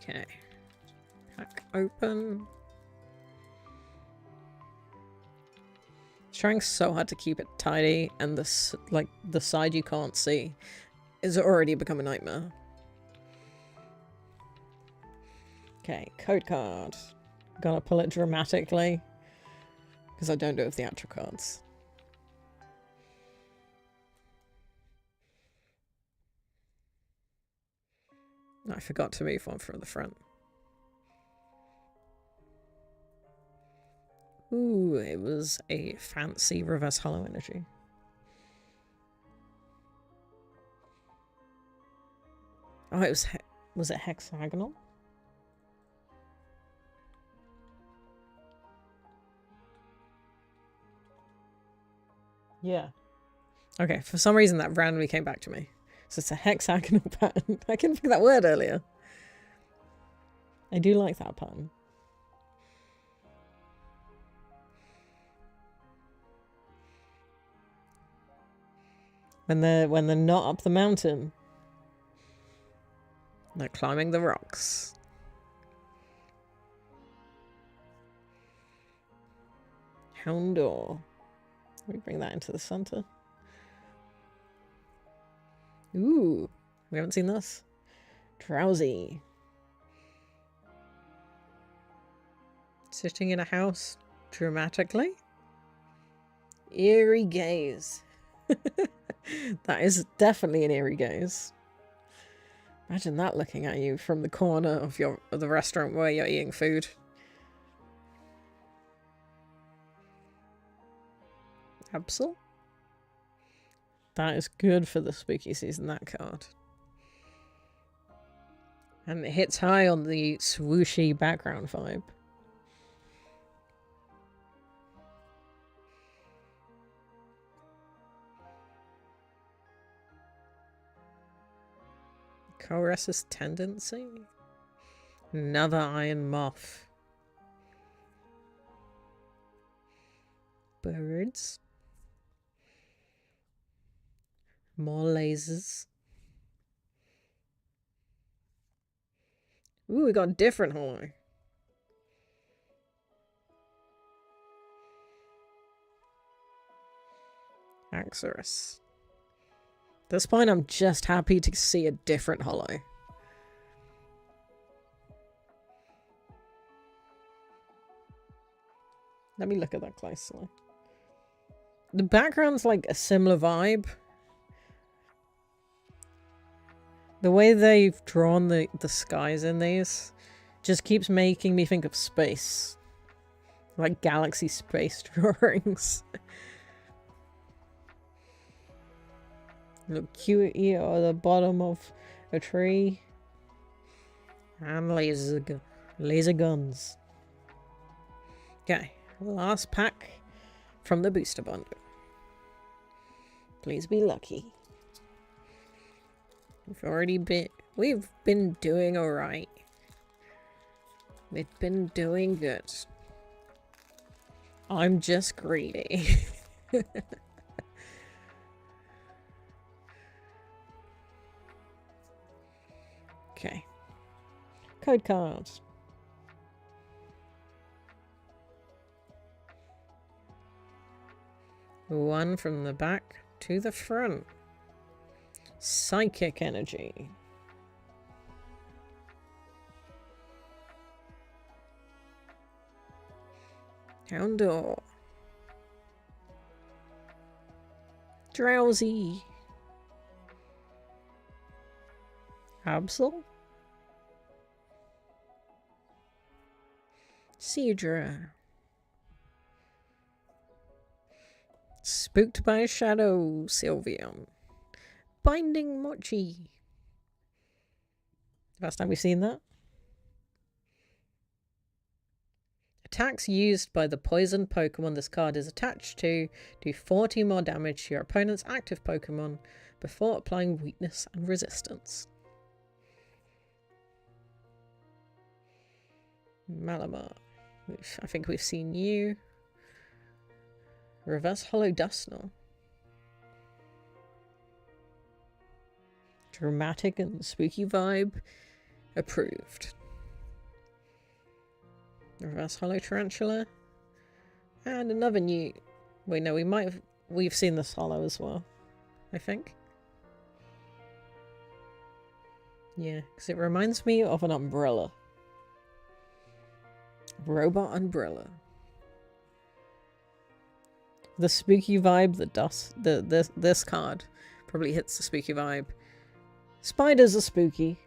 S1: Okay. Pack open. Trying so hard to keep it tidy, and this, like, the side you can't see is already become a nightmare. Okay, code card. Gonna pull it dramatically because I don't do it with the actual cards. I forgot to move one from the front. Ooh, it was a fancy reverse hollow energy. Oh, it was it hexagonal? Yeah. Okay, for some reason that randomly came back to me. So it's a hexagonal pattern. I couldn't pick that word earlier. I do like that pattern. When they're not up the mountain. They're climbing the rocks. Houndor. Let me bring that into the center. Ooh, we haven't seen this. Drowsy. Sitting in a house dramatically. Eerie gaze. That is definitely an eerie gaze. Imagine that looking at you from the corner of the restaurant where you're eating food. Absol? That is good for the spooky season, that card. And it hits high on the swooshy background vibe. Colres's tendency? Another iron moth. Birds. More lasers. Ooh, we got a different hollow. Axorus. At this point, I'm just happy to see a different hollow. Let me look at that closely. The background's like a similar vibe. The way they've drawn the skies in these just keeps making me think of space. Like galaxy space drawings. Look cute here at the bottom of a tree. And laser guns. Okay, last pack from the booster bundle. Please be lucky. We've been doing alright. We've been doing good. I'm just greedy. Okay. Code cards. One from the back to the front. Psychic energy. Houndor. Drowsy. Absol. Cedra. Spooked by a shadow, Sylveon. Binding Mochi. Last time we've seen that. Attacks used by the poisoned Pokemon this card is attached to do 40 more damage to your opponent's active Pokemon before applying weakness and resistance. Malamar. I think we've seen you. Reverse Hollow Dusknoir. Dramatic and spooky vibe. Approved. Reverse Hollow Tarantula. And another new... Wait, no, we've seen this hollow as well, I think. Yeah, because it reminds me of an umbrella. Robot umbrella. The spooky vibe that this card probably hits the spooky vibe. Spiders are spooky.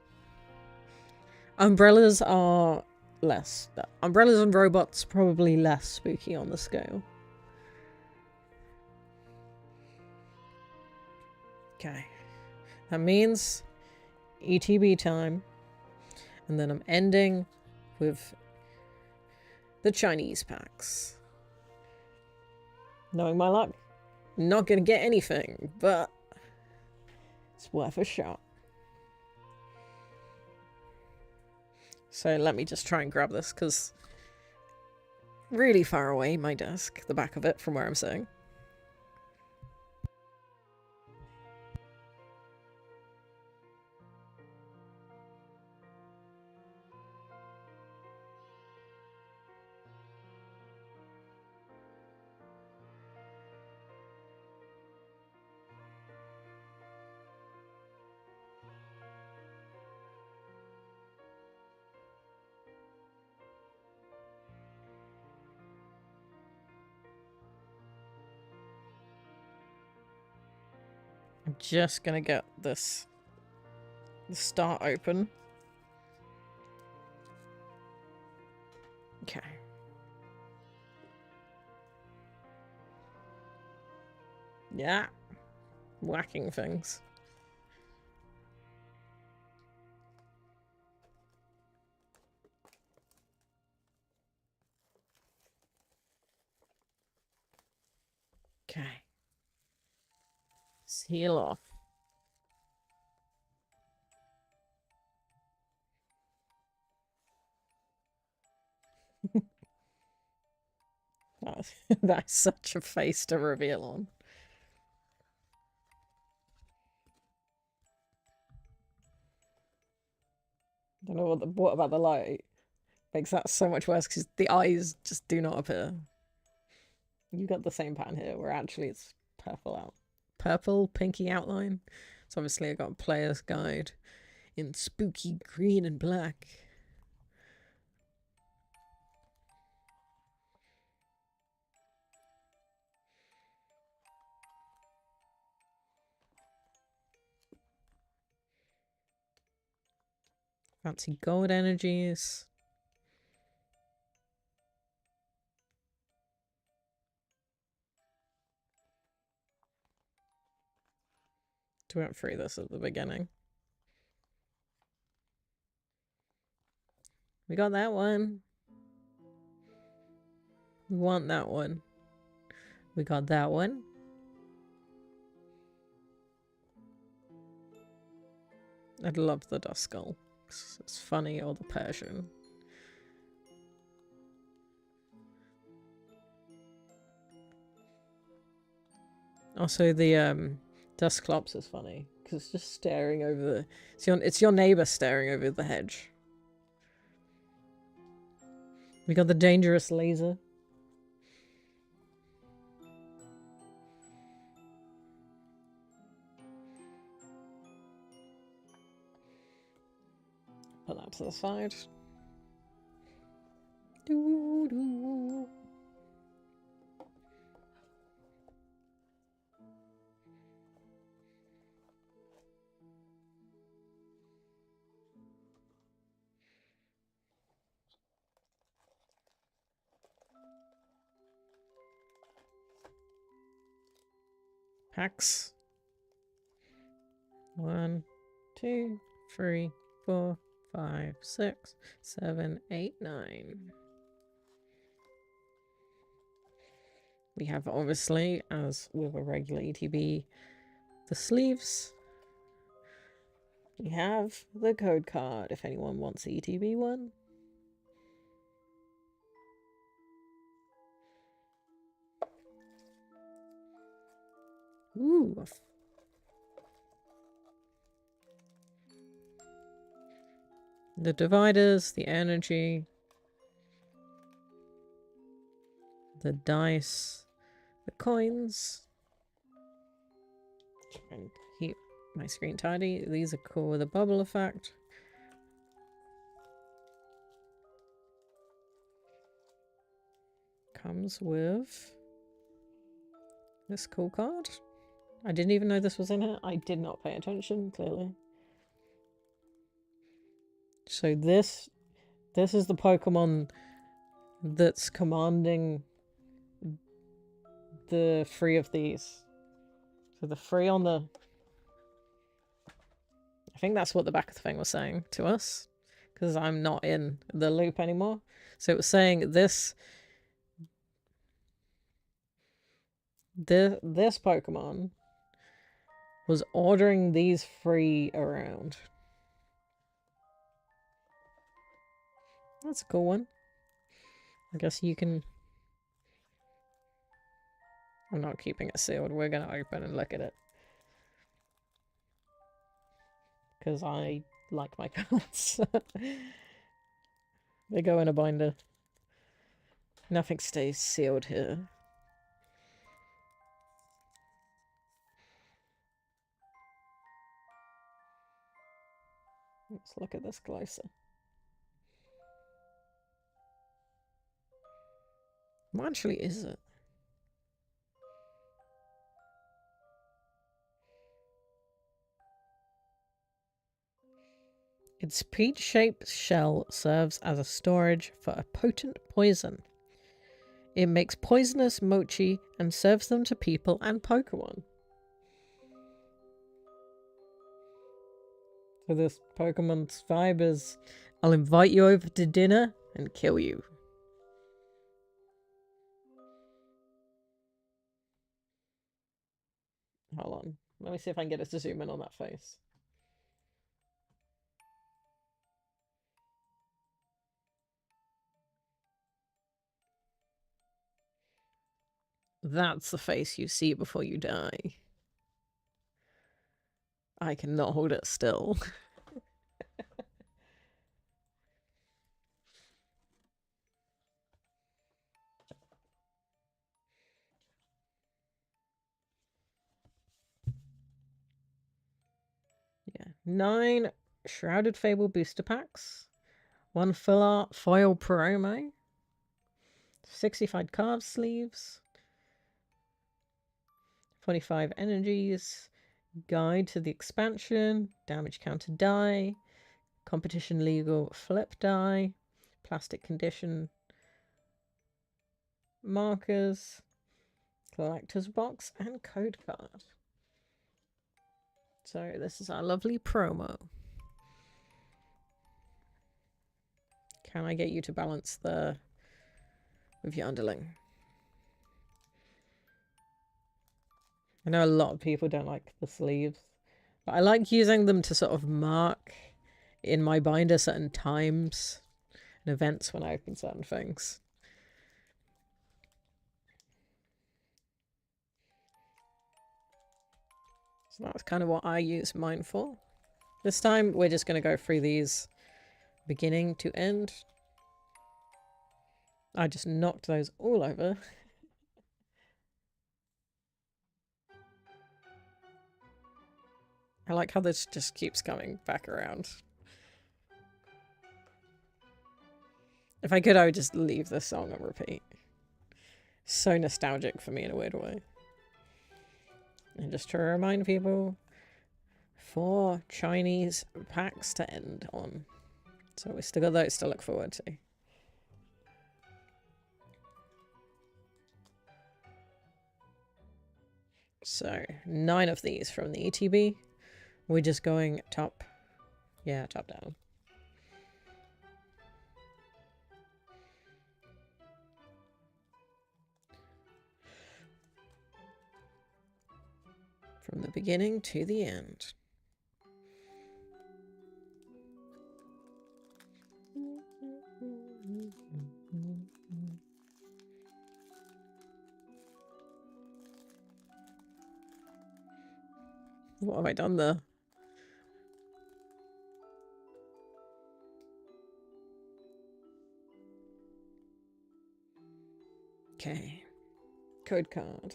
S1: Umbrellas are less. Umbrellas and robots probably less spooky on the scale. Okay. That means ETB time. And then I'm ending with the Chinese packs. Knowing my luck, not gonna get anything, but it's worth a shot. So let me just try and grab this, because really far away, my desk, the back of it, from where I'm sitting. I'm just gonna get the start open. Okay. Yeah. Whacking things. Okay. Seal off. That's such a face to reveal on. Don't know what about the light makes that so much worse, because the eyes just do not appear. You got the same pattern here, where actually it's purple pinky outline. So obviously I got a player's guide in spooky green and black. Fancy gold energies. We went through this at the beginning. We got that one. We want that one. We got that one. I'd love the Duskull. It's funny, or the Persian. Also, the Dusclops is funny because it's just staring over the. It's your neighbor staring over the hedge. We got the dangerous laser. Put that to the side. Doo-doo. packs. 1, 2, 3, 4, 5, 6, 7, 8, 9. We have, obviously, as with a regular ETB, the sleeves. We have the code card if anyone wants the ETB one. Ooh. The dividers, the energy, the dice, the coins. And keep my screen tidy. These are cool with a bubble effect. Comes with this cool card. I didn't even know this was in it. I did not pay attention, clearly. So this is the Pokemon that's commanding the 3 of these. So the 3 on the... I think that's what the back of the thing was saying to us, because I'm not in the loop anymore. So it was saying this Pokemon was ordering these 3 around. That's a cool one. I guess you can... I'm not keeping it sealed. We're going to open and look at it. Because I like my cards. They go in a binder. Nothing stays sealed here. Let's look at this closer. What actually is it? Its peach-shaped shell serves as a storage for a potent poison. It makes poisonous mochi and serves them to people and Pokemon. So this Pokemon's vibe is, I'll invite you over to dinner and kill you. Hold on. Let me see if I can get it to zoom in on that face. That's the face you see before you die. I cannot hold it still. Yeah. 9 Shrouded Fable booster packs. 1 full art foil promo. 65 carved sleeves. 45 energies. Guide to the expansion. Damage counter die. Competition legal flip die. Plastic condition markers. Collector's box and code card. So this is our lovely promo. Can I get you to balance with your underling? I know a lot of people don't like the sleeves, but I like using them to sort of mark in my binder certain times and events when I open certain things. So that's kind of what I use mine for. This time we're just going to go through these beginning to end. I just knocked those all over. I like how this just keeps coming back around. If I could, I would just leave this song on repeat. So nostalgic for me in a weird way. And just to remind people, 4 Chinese packs to end on. So we still got those to look forward to. So 9 of these from the ETB. We're just going top. Yeah, top down. From the beginning to the end. What have I done there? Okay. Code card.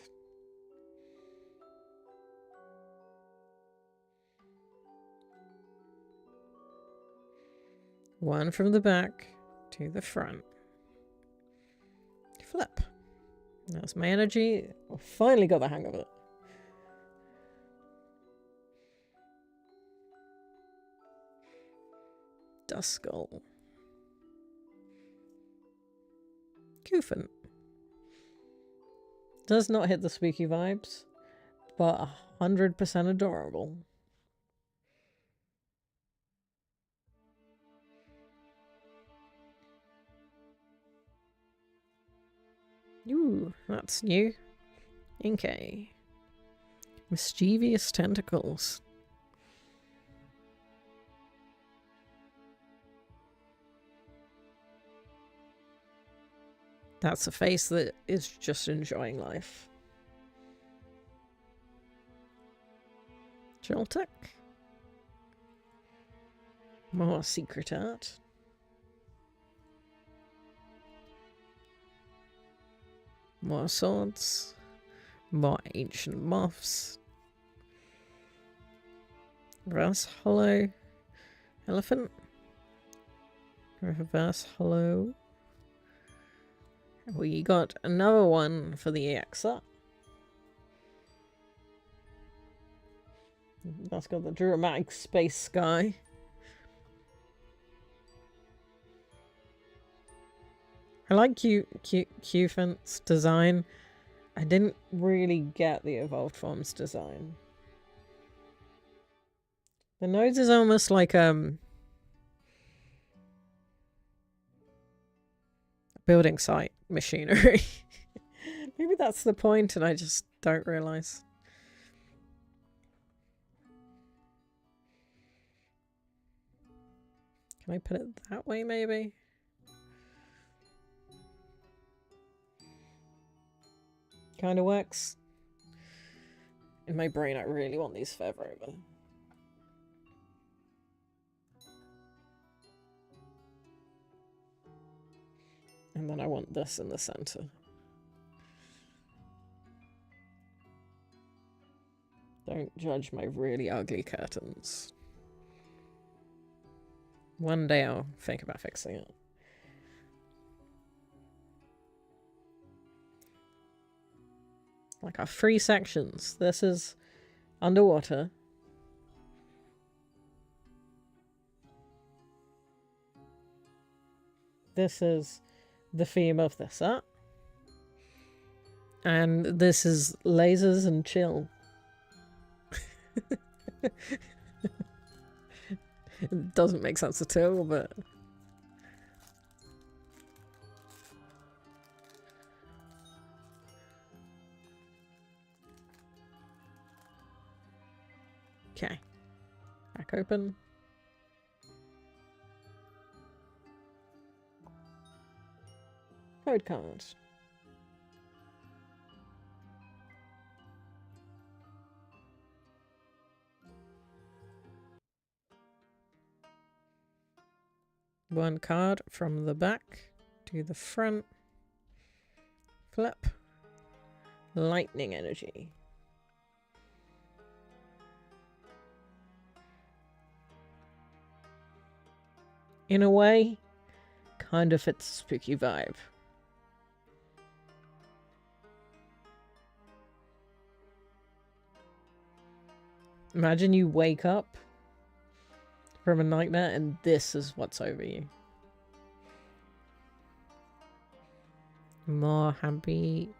S1: One from the back to the front. Flip. That's my energy. I finally got the hang of it. Duskull. Koofant. Does not hit the spooky vibes, but 100% adorable. Ooh, that's new. Inkay. Mischievous tentacles. That's a face that is just enjoying life. Joltek. More secret art. More swords. More ancient moths. Reverse hollow elephant. Reverse hollow. We got another one for the EXer. That's got the dramatic space sky. I like Koofant's design. I didn't really get the evolved forms design. The nose is almost like building site machinery. Maybe that's the point and I just don't realize. Can I put it that way maybe? Kind of works. In my brain, I really want these forever over. And then I want this in the center. Don't judge my really ugly curtains. One day I'll think about fixing it. Like our 3 sections. This is underwater. This is the theme of this art. And this is lasers and chill. It doesn't make sense at all, but... Okay. Back open. Code cards. One card from the back to the front. Flip. Lightning energy. In a way, kind of fits a spooky vibe. Imagine you wake up from a nightmare and this is what's over you. More happy.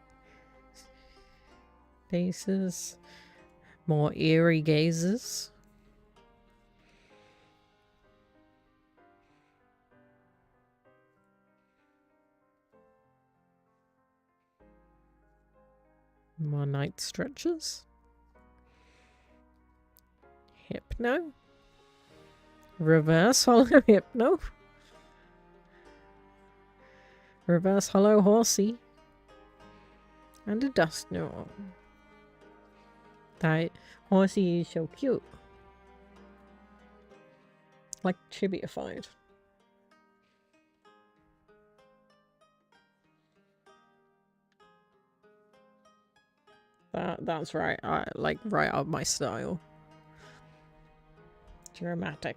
S1: faces. More eerie gazes. More night stretches. Hypno. Reverse hollow hypno. Reverse hollow horsey. And a dust gnome. That horsey is so cute. Like chibiified. That's right. Like right up my style. Dramatic.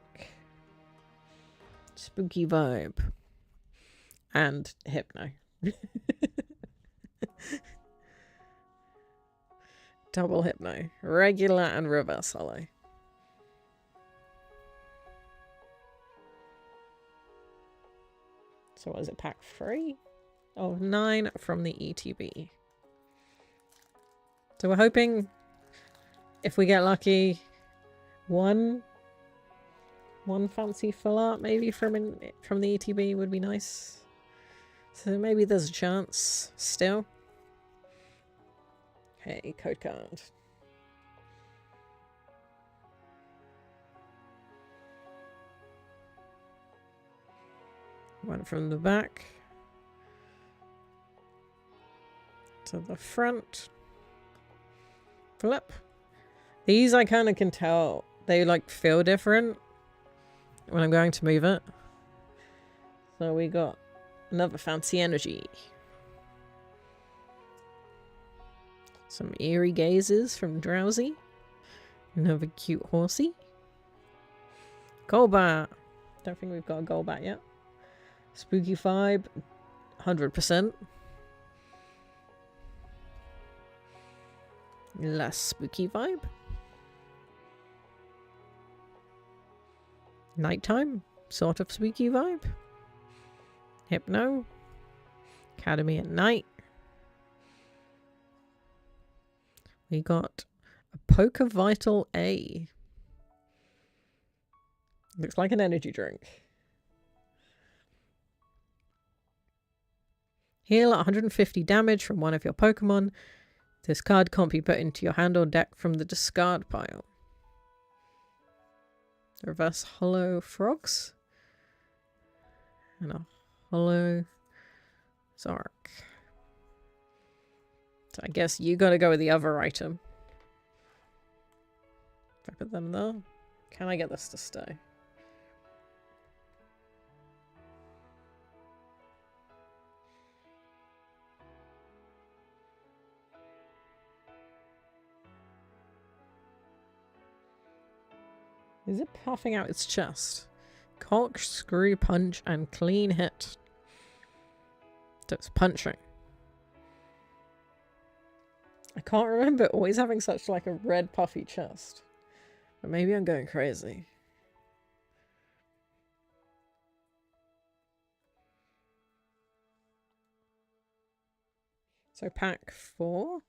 S1: Spooky vibe. And hypno. Double hypno. Regular and reverse hollow. So what is it? Pack 3 of 9 from the ETB. So we're hoping if we get lucky, one fancy full art maybe from the ETB would be nice. So maybe there's a chance still. Hey, code card. One from the back to the front. Flip. These I kind of can tell. They like feel different when I'm going to move it. So we got another fancy energy. Some eerie gazes from Drowsy. Another cute horsey. Golbat. Don't think we've got a Golbat yet. Spooky vibe. 100%. Less spooky vibe. Nighttime. Sort of spooky vibe. Hypno. Academy at night. We got a Poker Vital A. Looks like an energy drink. Heal 150 damage from one of your Pokemon. This card can't be put into your hand or deck from the discard pile. Reverse hollow frogs. And a hollow Zark. So I guess you gotta go with the other item. If I put them there. Can I get this to stay? Is it puffing out its chest? Corkscrew punch and clean hit. So it's punching. I can't remember always having such like a red puffy chest. But maybe I'm going crazy. So pack 4.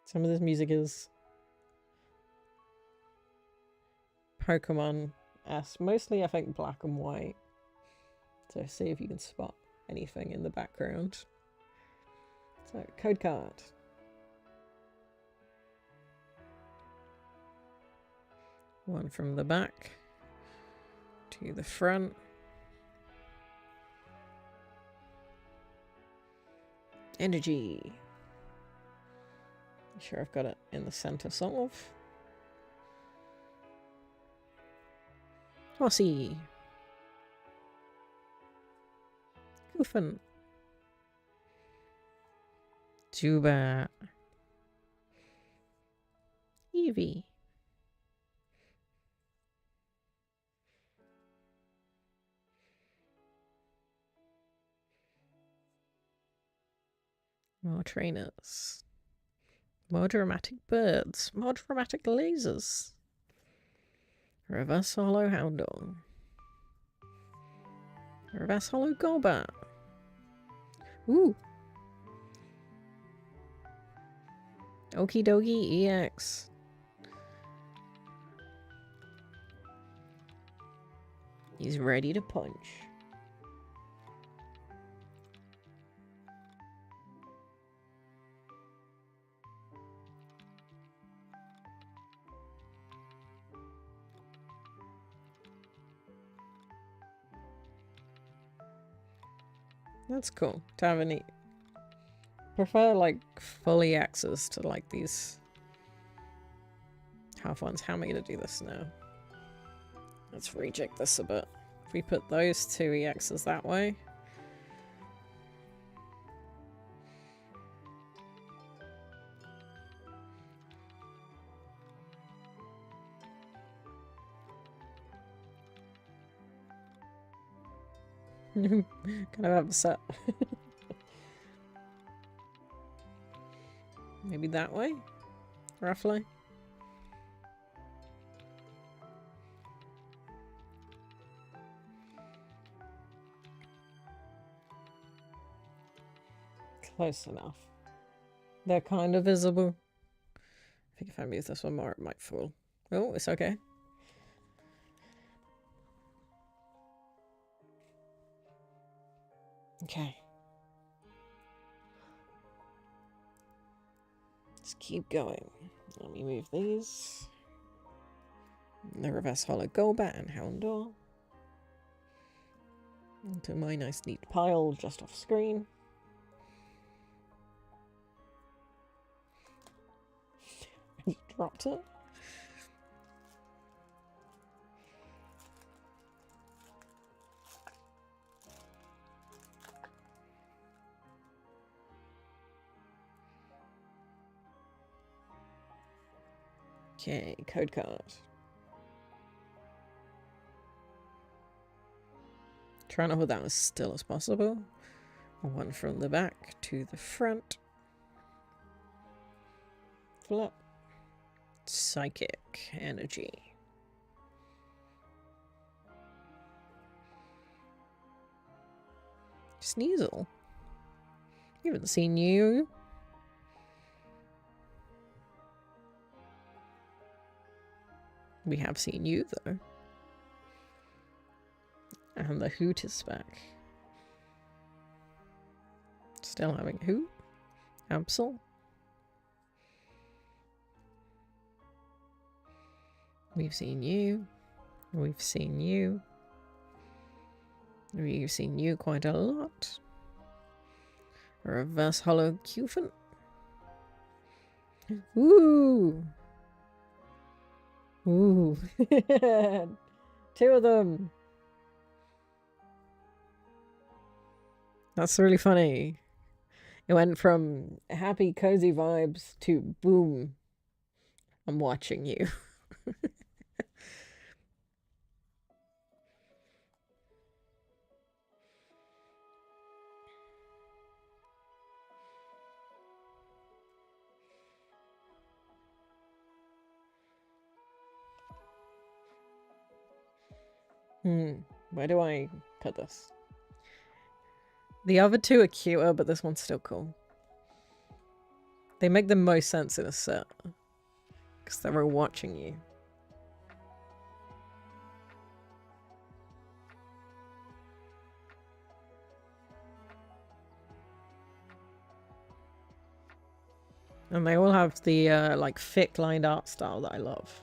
S1: Some of this music is Pokemon-esque. Mostly, I think, black and white. So see if you can spot anything in the background. So, code card. One from the back to the front. Energy. Sure, I've got it in the center, sort of. Horsey. Goofin. Zubat. Eevee. More trainers. More dramatic birds. More dramatic lasers. Reverse hollow Houndour. Reverse hollow Golbat. Ooh. Okie dokie EX. He's ready to punch. That's cool to have any. Prefer like fully access to like these half ones. How am I gonna do this now? Let's rejig this a bit. If we put those two EXs that way. Kind of upset. Maybe that way? Roughly? Close enough. They're kind of visible. I think if I move this one more, it might fall. Oh, it's okay. Okay. Let's keep going. Let me move these. The reverse hollow Golbat and Houndour. Into my nice neat pile just off screen. You dropped it. Okay, code card. Trying to hold that as still as possible. One from the back to the front. Flop. Psychic energy. Sneasel. We haven't seen you. We have seen you though. And the Hoot is back. Still having Hoot. Absol. We've seen you. We've seen you. We've seen you quite a lot. Reverse hollow Cufant. Ooh. Ooh. Two of them. That's really funny. It went from happy, cozy vibes to boom. I'm watching you. Where do I put this? The other two are cuter, but this one's still cool. They make the most sense in a set. Because they're all watching you. And they all have the like thick lined art style that I love.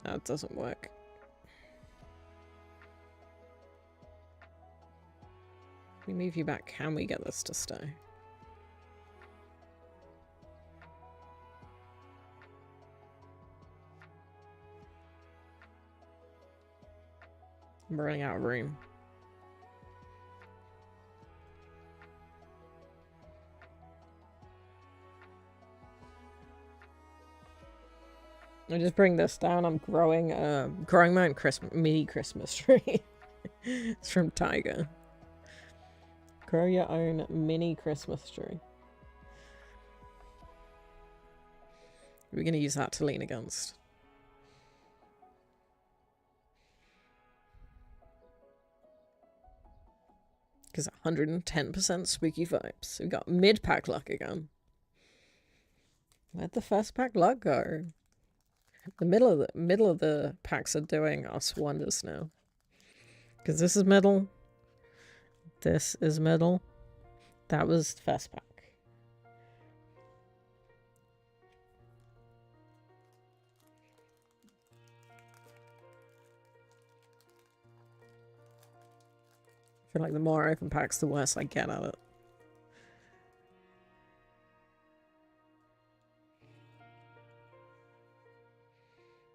S1: That doesn't work. We move you back. Can we get this to stay? I'm running out of room. I just bring this down. I'm growing my own mini Christmas tree. It's from Tiger. Grow your own mini Christmas tree. We're gonna use that to lean against. Because 110% spooky vibes. We got mid-pack luck again. Where'd the first pack luck go? The middle of the packs are doing us wonders now. Because this is middle. This is middle. That was the first pack. I feel like the more I open packs, the worse I get at it.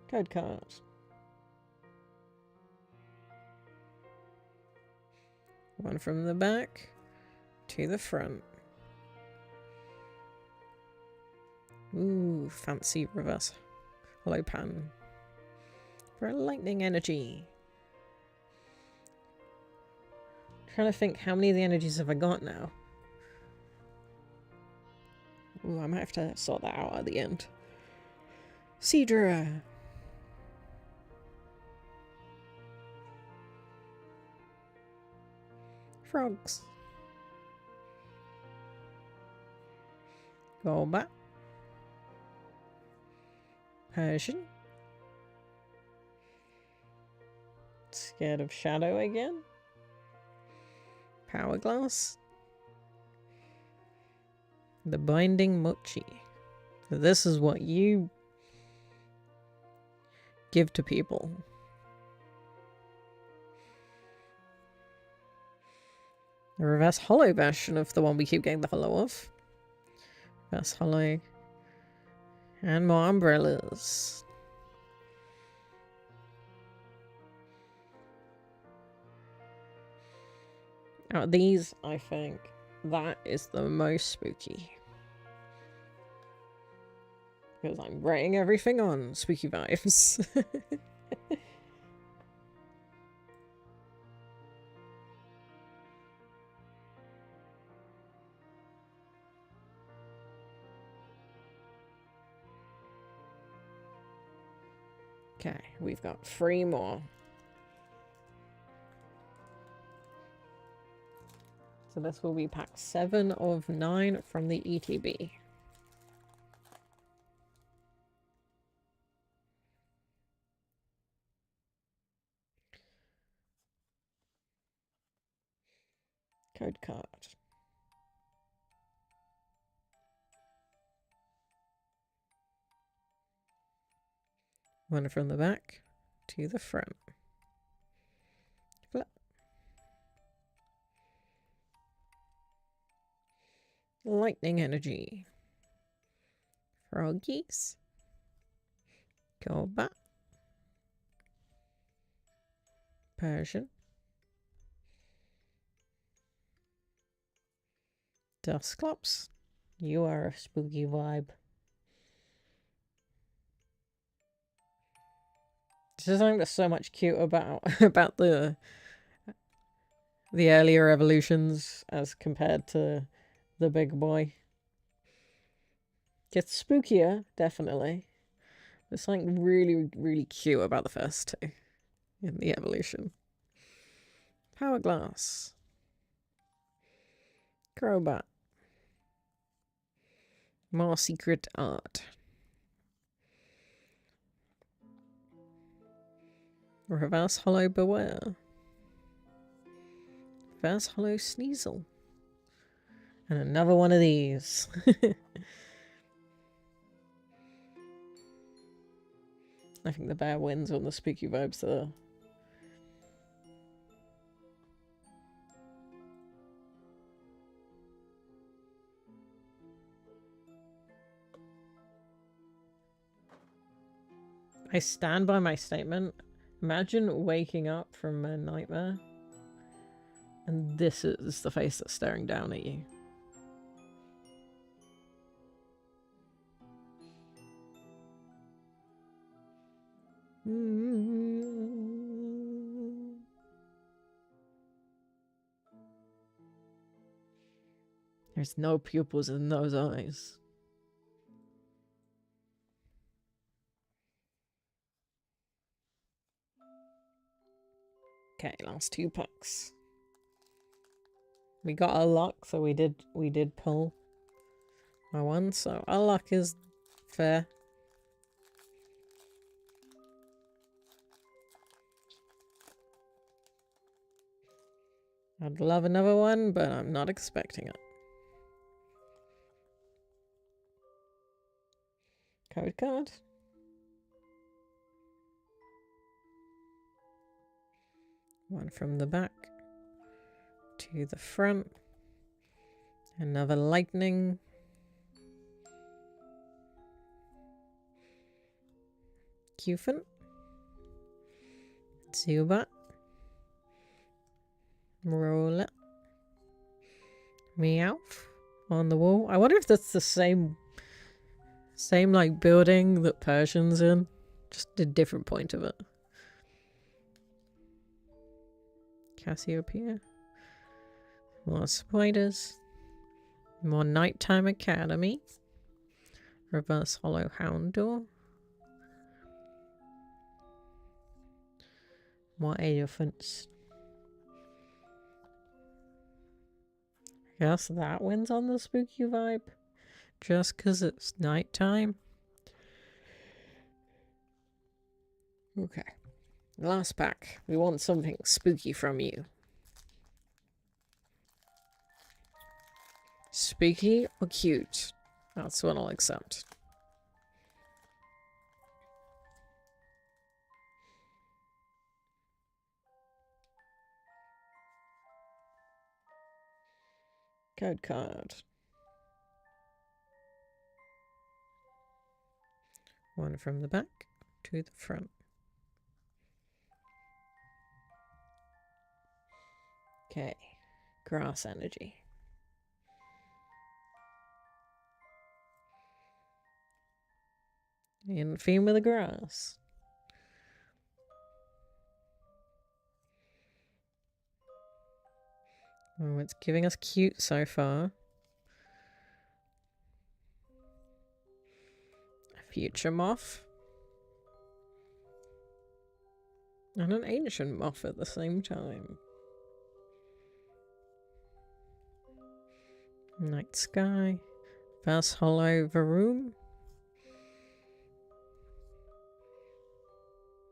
S1: Code card. One from the back to the front. Ooh, fancy reverse hollow pan. For a lightning energy. Trying to think how many of the energies have I got now. Ooh, I might have to sort that out at the end. Cedra. Frogs. Golbat. Persian. Scared of shadow again. Hourglass. The Binding Mochi. So this is what you give to people. The reverse hollow version of the one we keep getting the hollow of. Reverse hollow. And more umbrellas. Out of these, I think that is the most spooky. Because I'm rating everything on spooky vibes. Okay, we've got 3 more. So this will be pack 7 of 9 from the ETB. Code card. One from the back to the front. Flip. Lightning energy. Froggies. Golbat. Persian. Dusclops. You are a spooky vibe. This is something that's so much cute about the earlier evolutions as compared to the big boy. Gets spookier, definitely. There's something really, really cute about the first 2 in the evolution. Hourglass. Crobat. More secret art. Reverse hollow beware. Reverse hollow Sneasel. And another one of these. I think the bear wins on the spooky vibes there. I stand by my statement. Imagine waking up from a nightmare and this is the face that's staring down at you. There's no pupils in those eyes. Okay, last 2 packs. We got our luck, so we did pull our one, so our luck is fair. I'd love another one, but I'm not expecting it. Code card. One from the back to the front. Another lightning. Cufant. Zubat. Roll it. Meowth on the wall. I wonder if that's the same like building that Persian's in. Just a different point of it. Cassiopeia. More spiders. More Nighttime Academy. Reverse Hollow Houndour. More elephants. I guess that wins on the spooky vibe. Just because it's nighttime. Okay. Last pack. We want something spooky from you. Spooky or cute? That's what I'll accept. Code card. One from the back to the front. Okay. Grass energy. And theme of the grass. Oh, it's giving us cute so far. Future moth. And an ancient moth at the same time. Night sky. Verse hollow Varoom.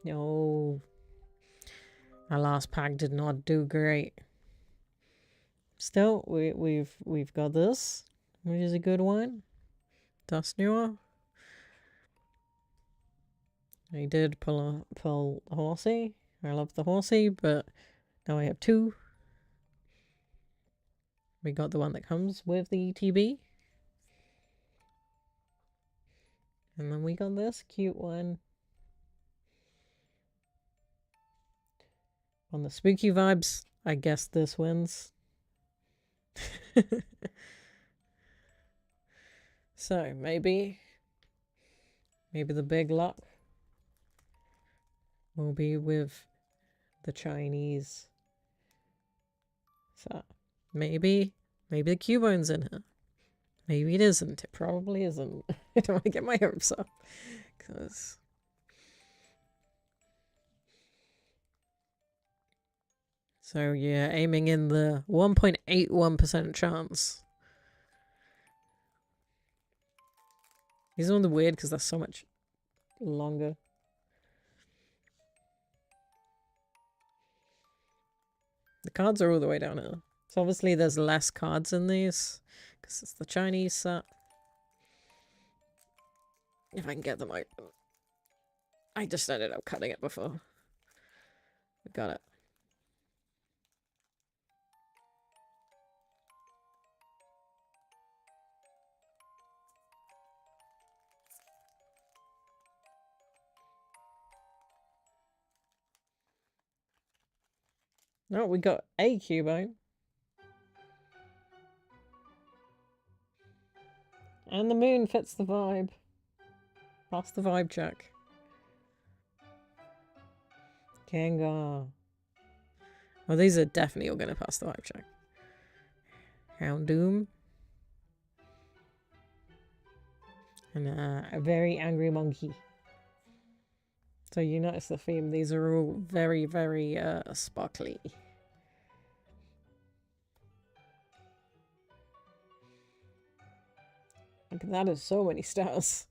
S1: No. Our last pack did not do great. Still, we've got this, which is a good one. Dustnewer. I did pull a horsey. I love the horsey, but now I have 2. We got the one that comes with the TB. And then we got this cute one. On the spooky vibes, I guess this wins. So, maybe the big luck will be with the Chinese. So, maybe the Cubone's in here. Maybe it isn't. It probably isn't. I don't want to get my hopes up. Because... So, yeah, aiming in the 1.81% chance. These are the weird because they're so much longer. The cards are all the way down here. So obviously there's less cards in these because it's the Chinese set. If I can get them open. I just ended up cutting it before. We got it. No, we got a Cubone. And the moon fits the vibe. Pass the vibe check. Gengar. Oh, these are definitely all going to pass the vibe check. Houndoom. And a very angry monkey. So you notice the theme. These are all very, very sparkly. Look, that is so many stars.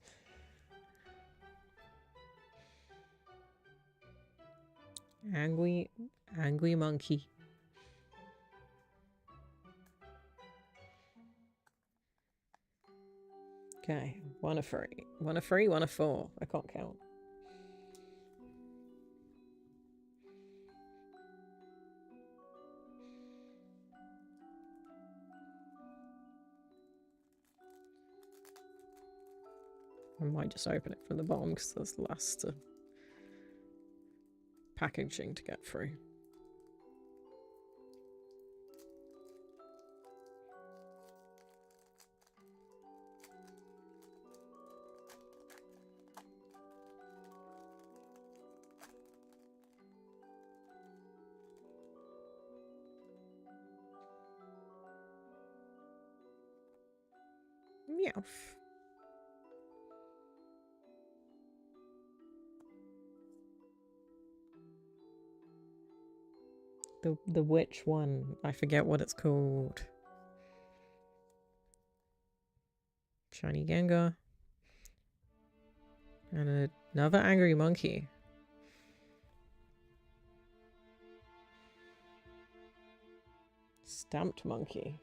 S1: Angry monkey. Okay, 1 of 3. 1 of 3, 1 of 4. I can't count. I might just open it from the bottom because there's the last packaging to get through. Meowth. The witch one. I forget what it's called. Shiny Gengar. And another angry monkey. Stamped monkey.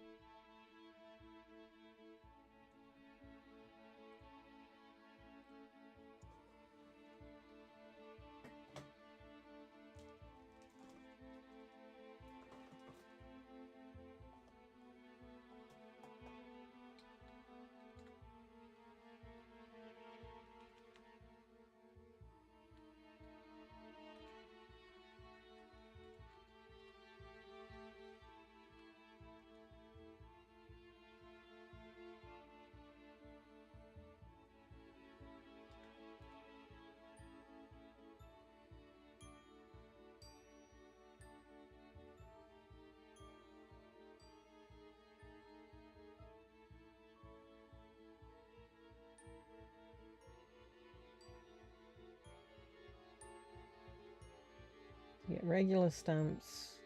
S1: You get regular stamps,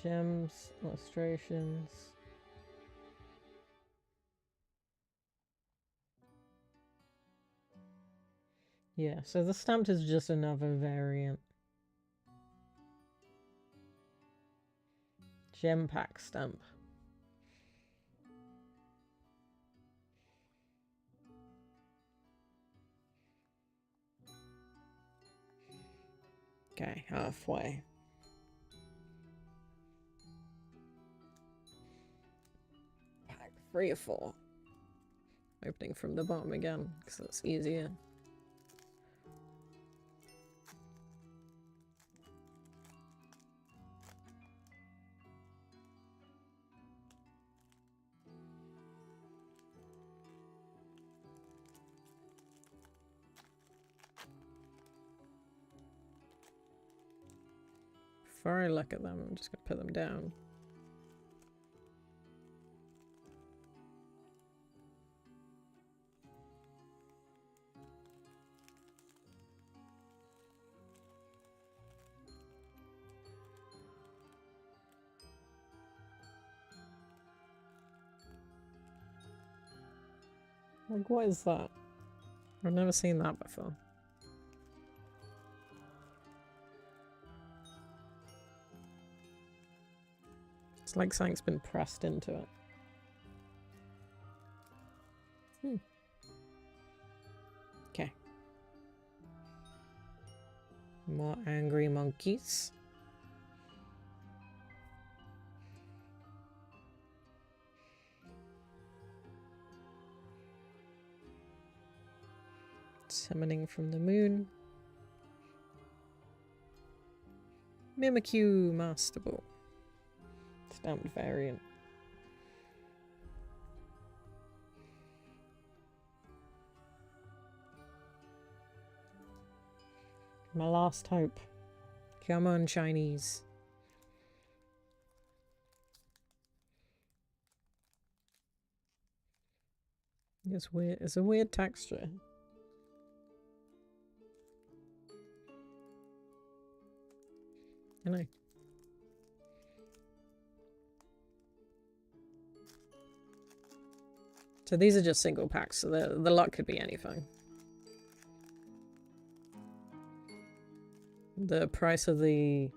S1: gems, illustrations. Yeah, so the stamped is just another variant. Gem pack stamp. Okay, halfway. Pack 3 or 4. Opening from the bottom again, because that's easier. Before I look at them, I'm just going to put them down. Like, what is that? I've never seen that before. It's like something's been pressed into it. Okay. More angry monkeys. Summoning from the moon. Mimikyu Master Ball. Stamped variant. My last hope. Come on, Chinese. It's weird. It's a weird texture. I know. So these are just single packs, so the luck could be anything. The price of the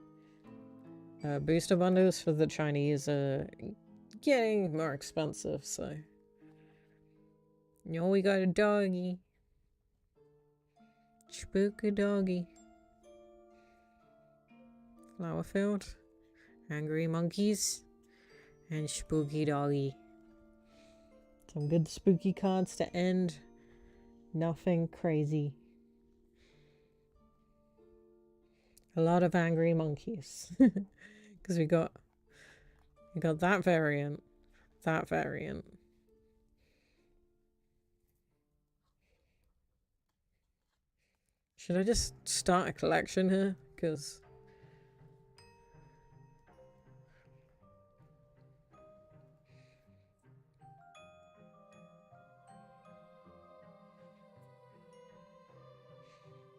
S1: booster bundles for the Chinese are getting more expensive, so... Oh, we got a doggy. Spooky doggy. Flower field. Angry monkeys. And spooky doggy. Some good spooky cards to end. Nothing crazy. A lot of angry monkeys. Because we got that variant. That variant. Should I just start a collection here? Because...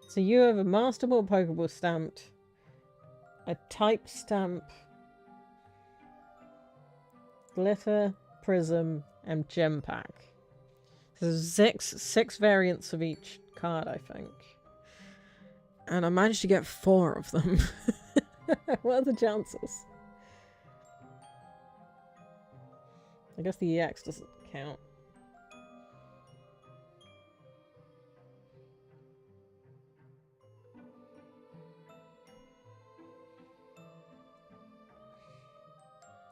S1: So you have a Master Ball Pokeball stamped, a Type Stamp, Glitter, Prism, and Gem Pack. So there's six variants of each card, I think. And I managed to get 4 of them. What are the chances? I guess the EX doesn't count.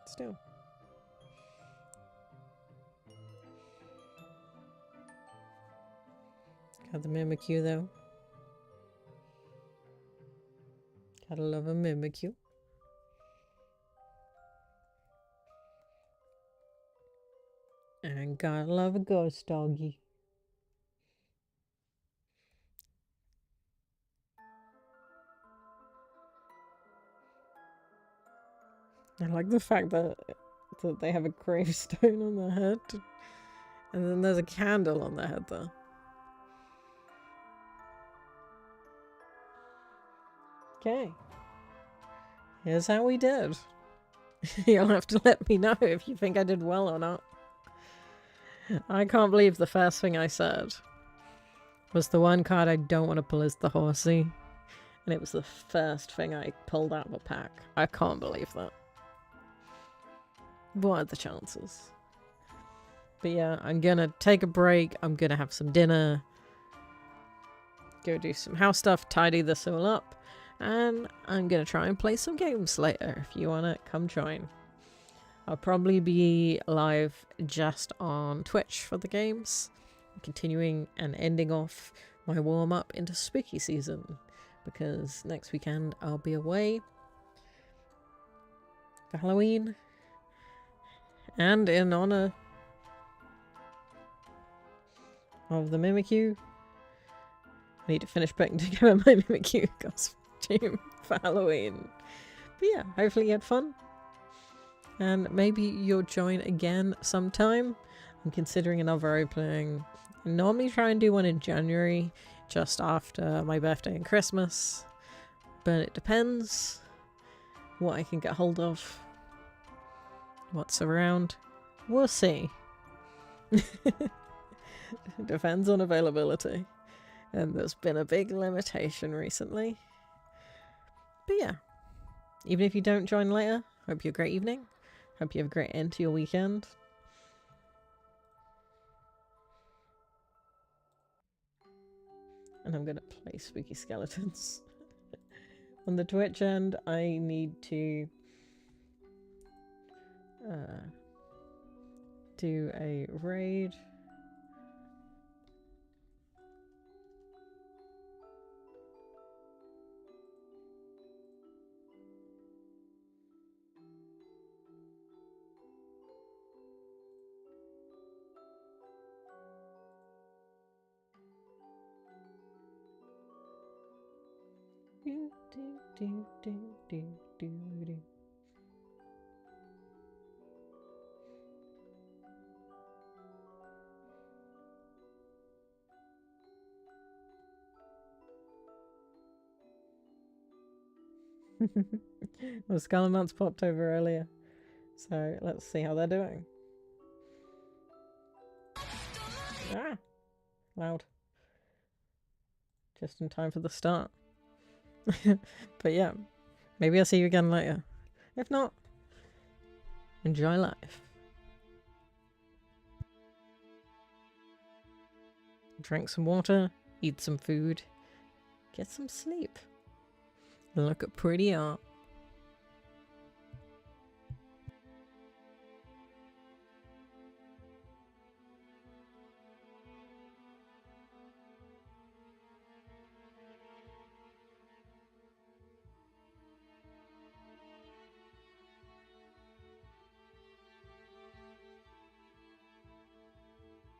S1: Still. Got the Mimikyu though. Gotta love a Mimikyu. And gotta love a ghost doggy. I like the fact that they have a gravestone on their head. And then there's a candle on their head though. Okay. Here's how we did. You'll have to let me know if you think I did well or not. I can't believe the first thing I said was the one card I don't want to pull is the Horsey. And it was the first thing I pulled out of a pack. I can't believe that. What are the chances? But yeah, I'm gonna take a break. I'm gonna have some dinner. Go do some house stuff, tidy this all up. And I'm gonna try and play some games later. If you wanna come join. I'll probably be live just on Twitch for the games. Continuing and ending off my warm-up into spooky season. Because next weekend I'll be away for Halloween. And in honor of the Mimikyu, I need to finish putting together my Mimikyu costume for Halloween. But yeah, hopefully you had fun. And maybe you'll join again sometime. I'm considering another opening. I normally try and do one in January, just after my birthday and Christmas. But it depends what I can get hold of. What's around. We'll see. Depends on availability. And there's been a big limitation recently. But yeah. Even if you don't join later, hope you have a great evening. Hope you have a great end to your weekend. And I'm gonna play Spooky Skeletons. On the Twitch end, I need to do a raid. The Scalamounts popped over earlier. So let's see how they're doing. Ah! Loud. Just in time for the start. But yeah, maybe I'll see you again later. If not, enjoy life. Drink some water, eat some food, get some sleep, look at pretty art.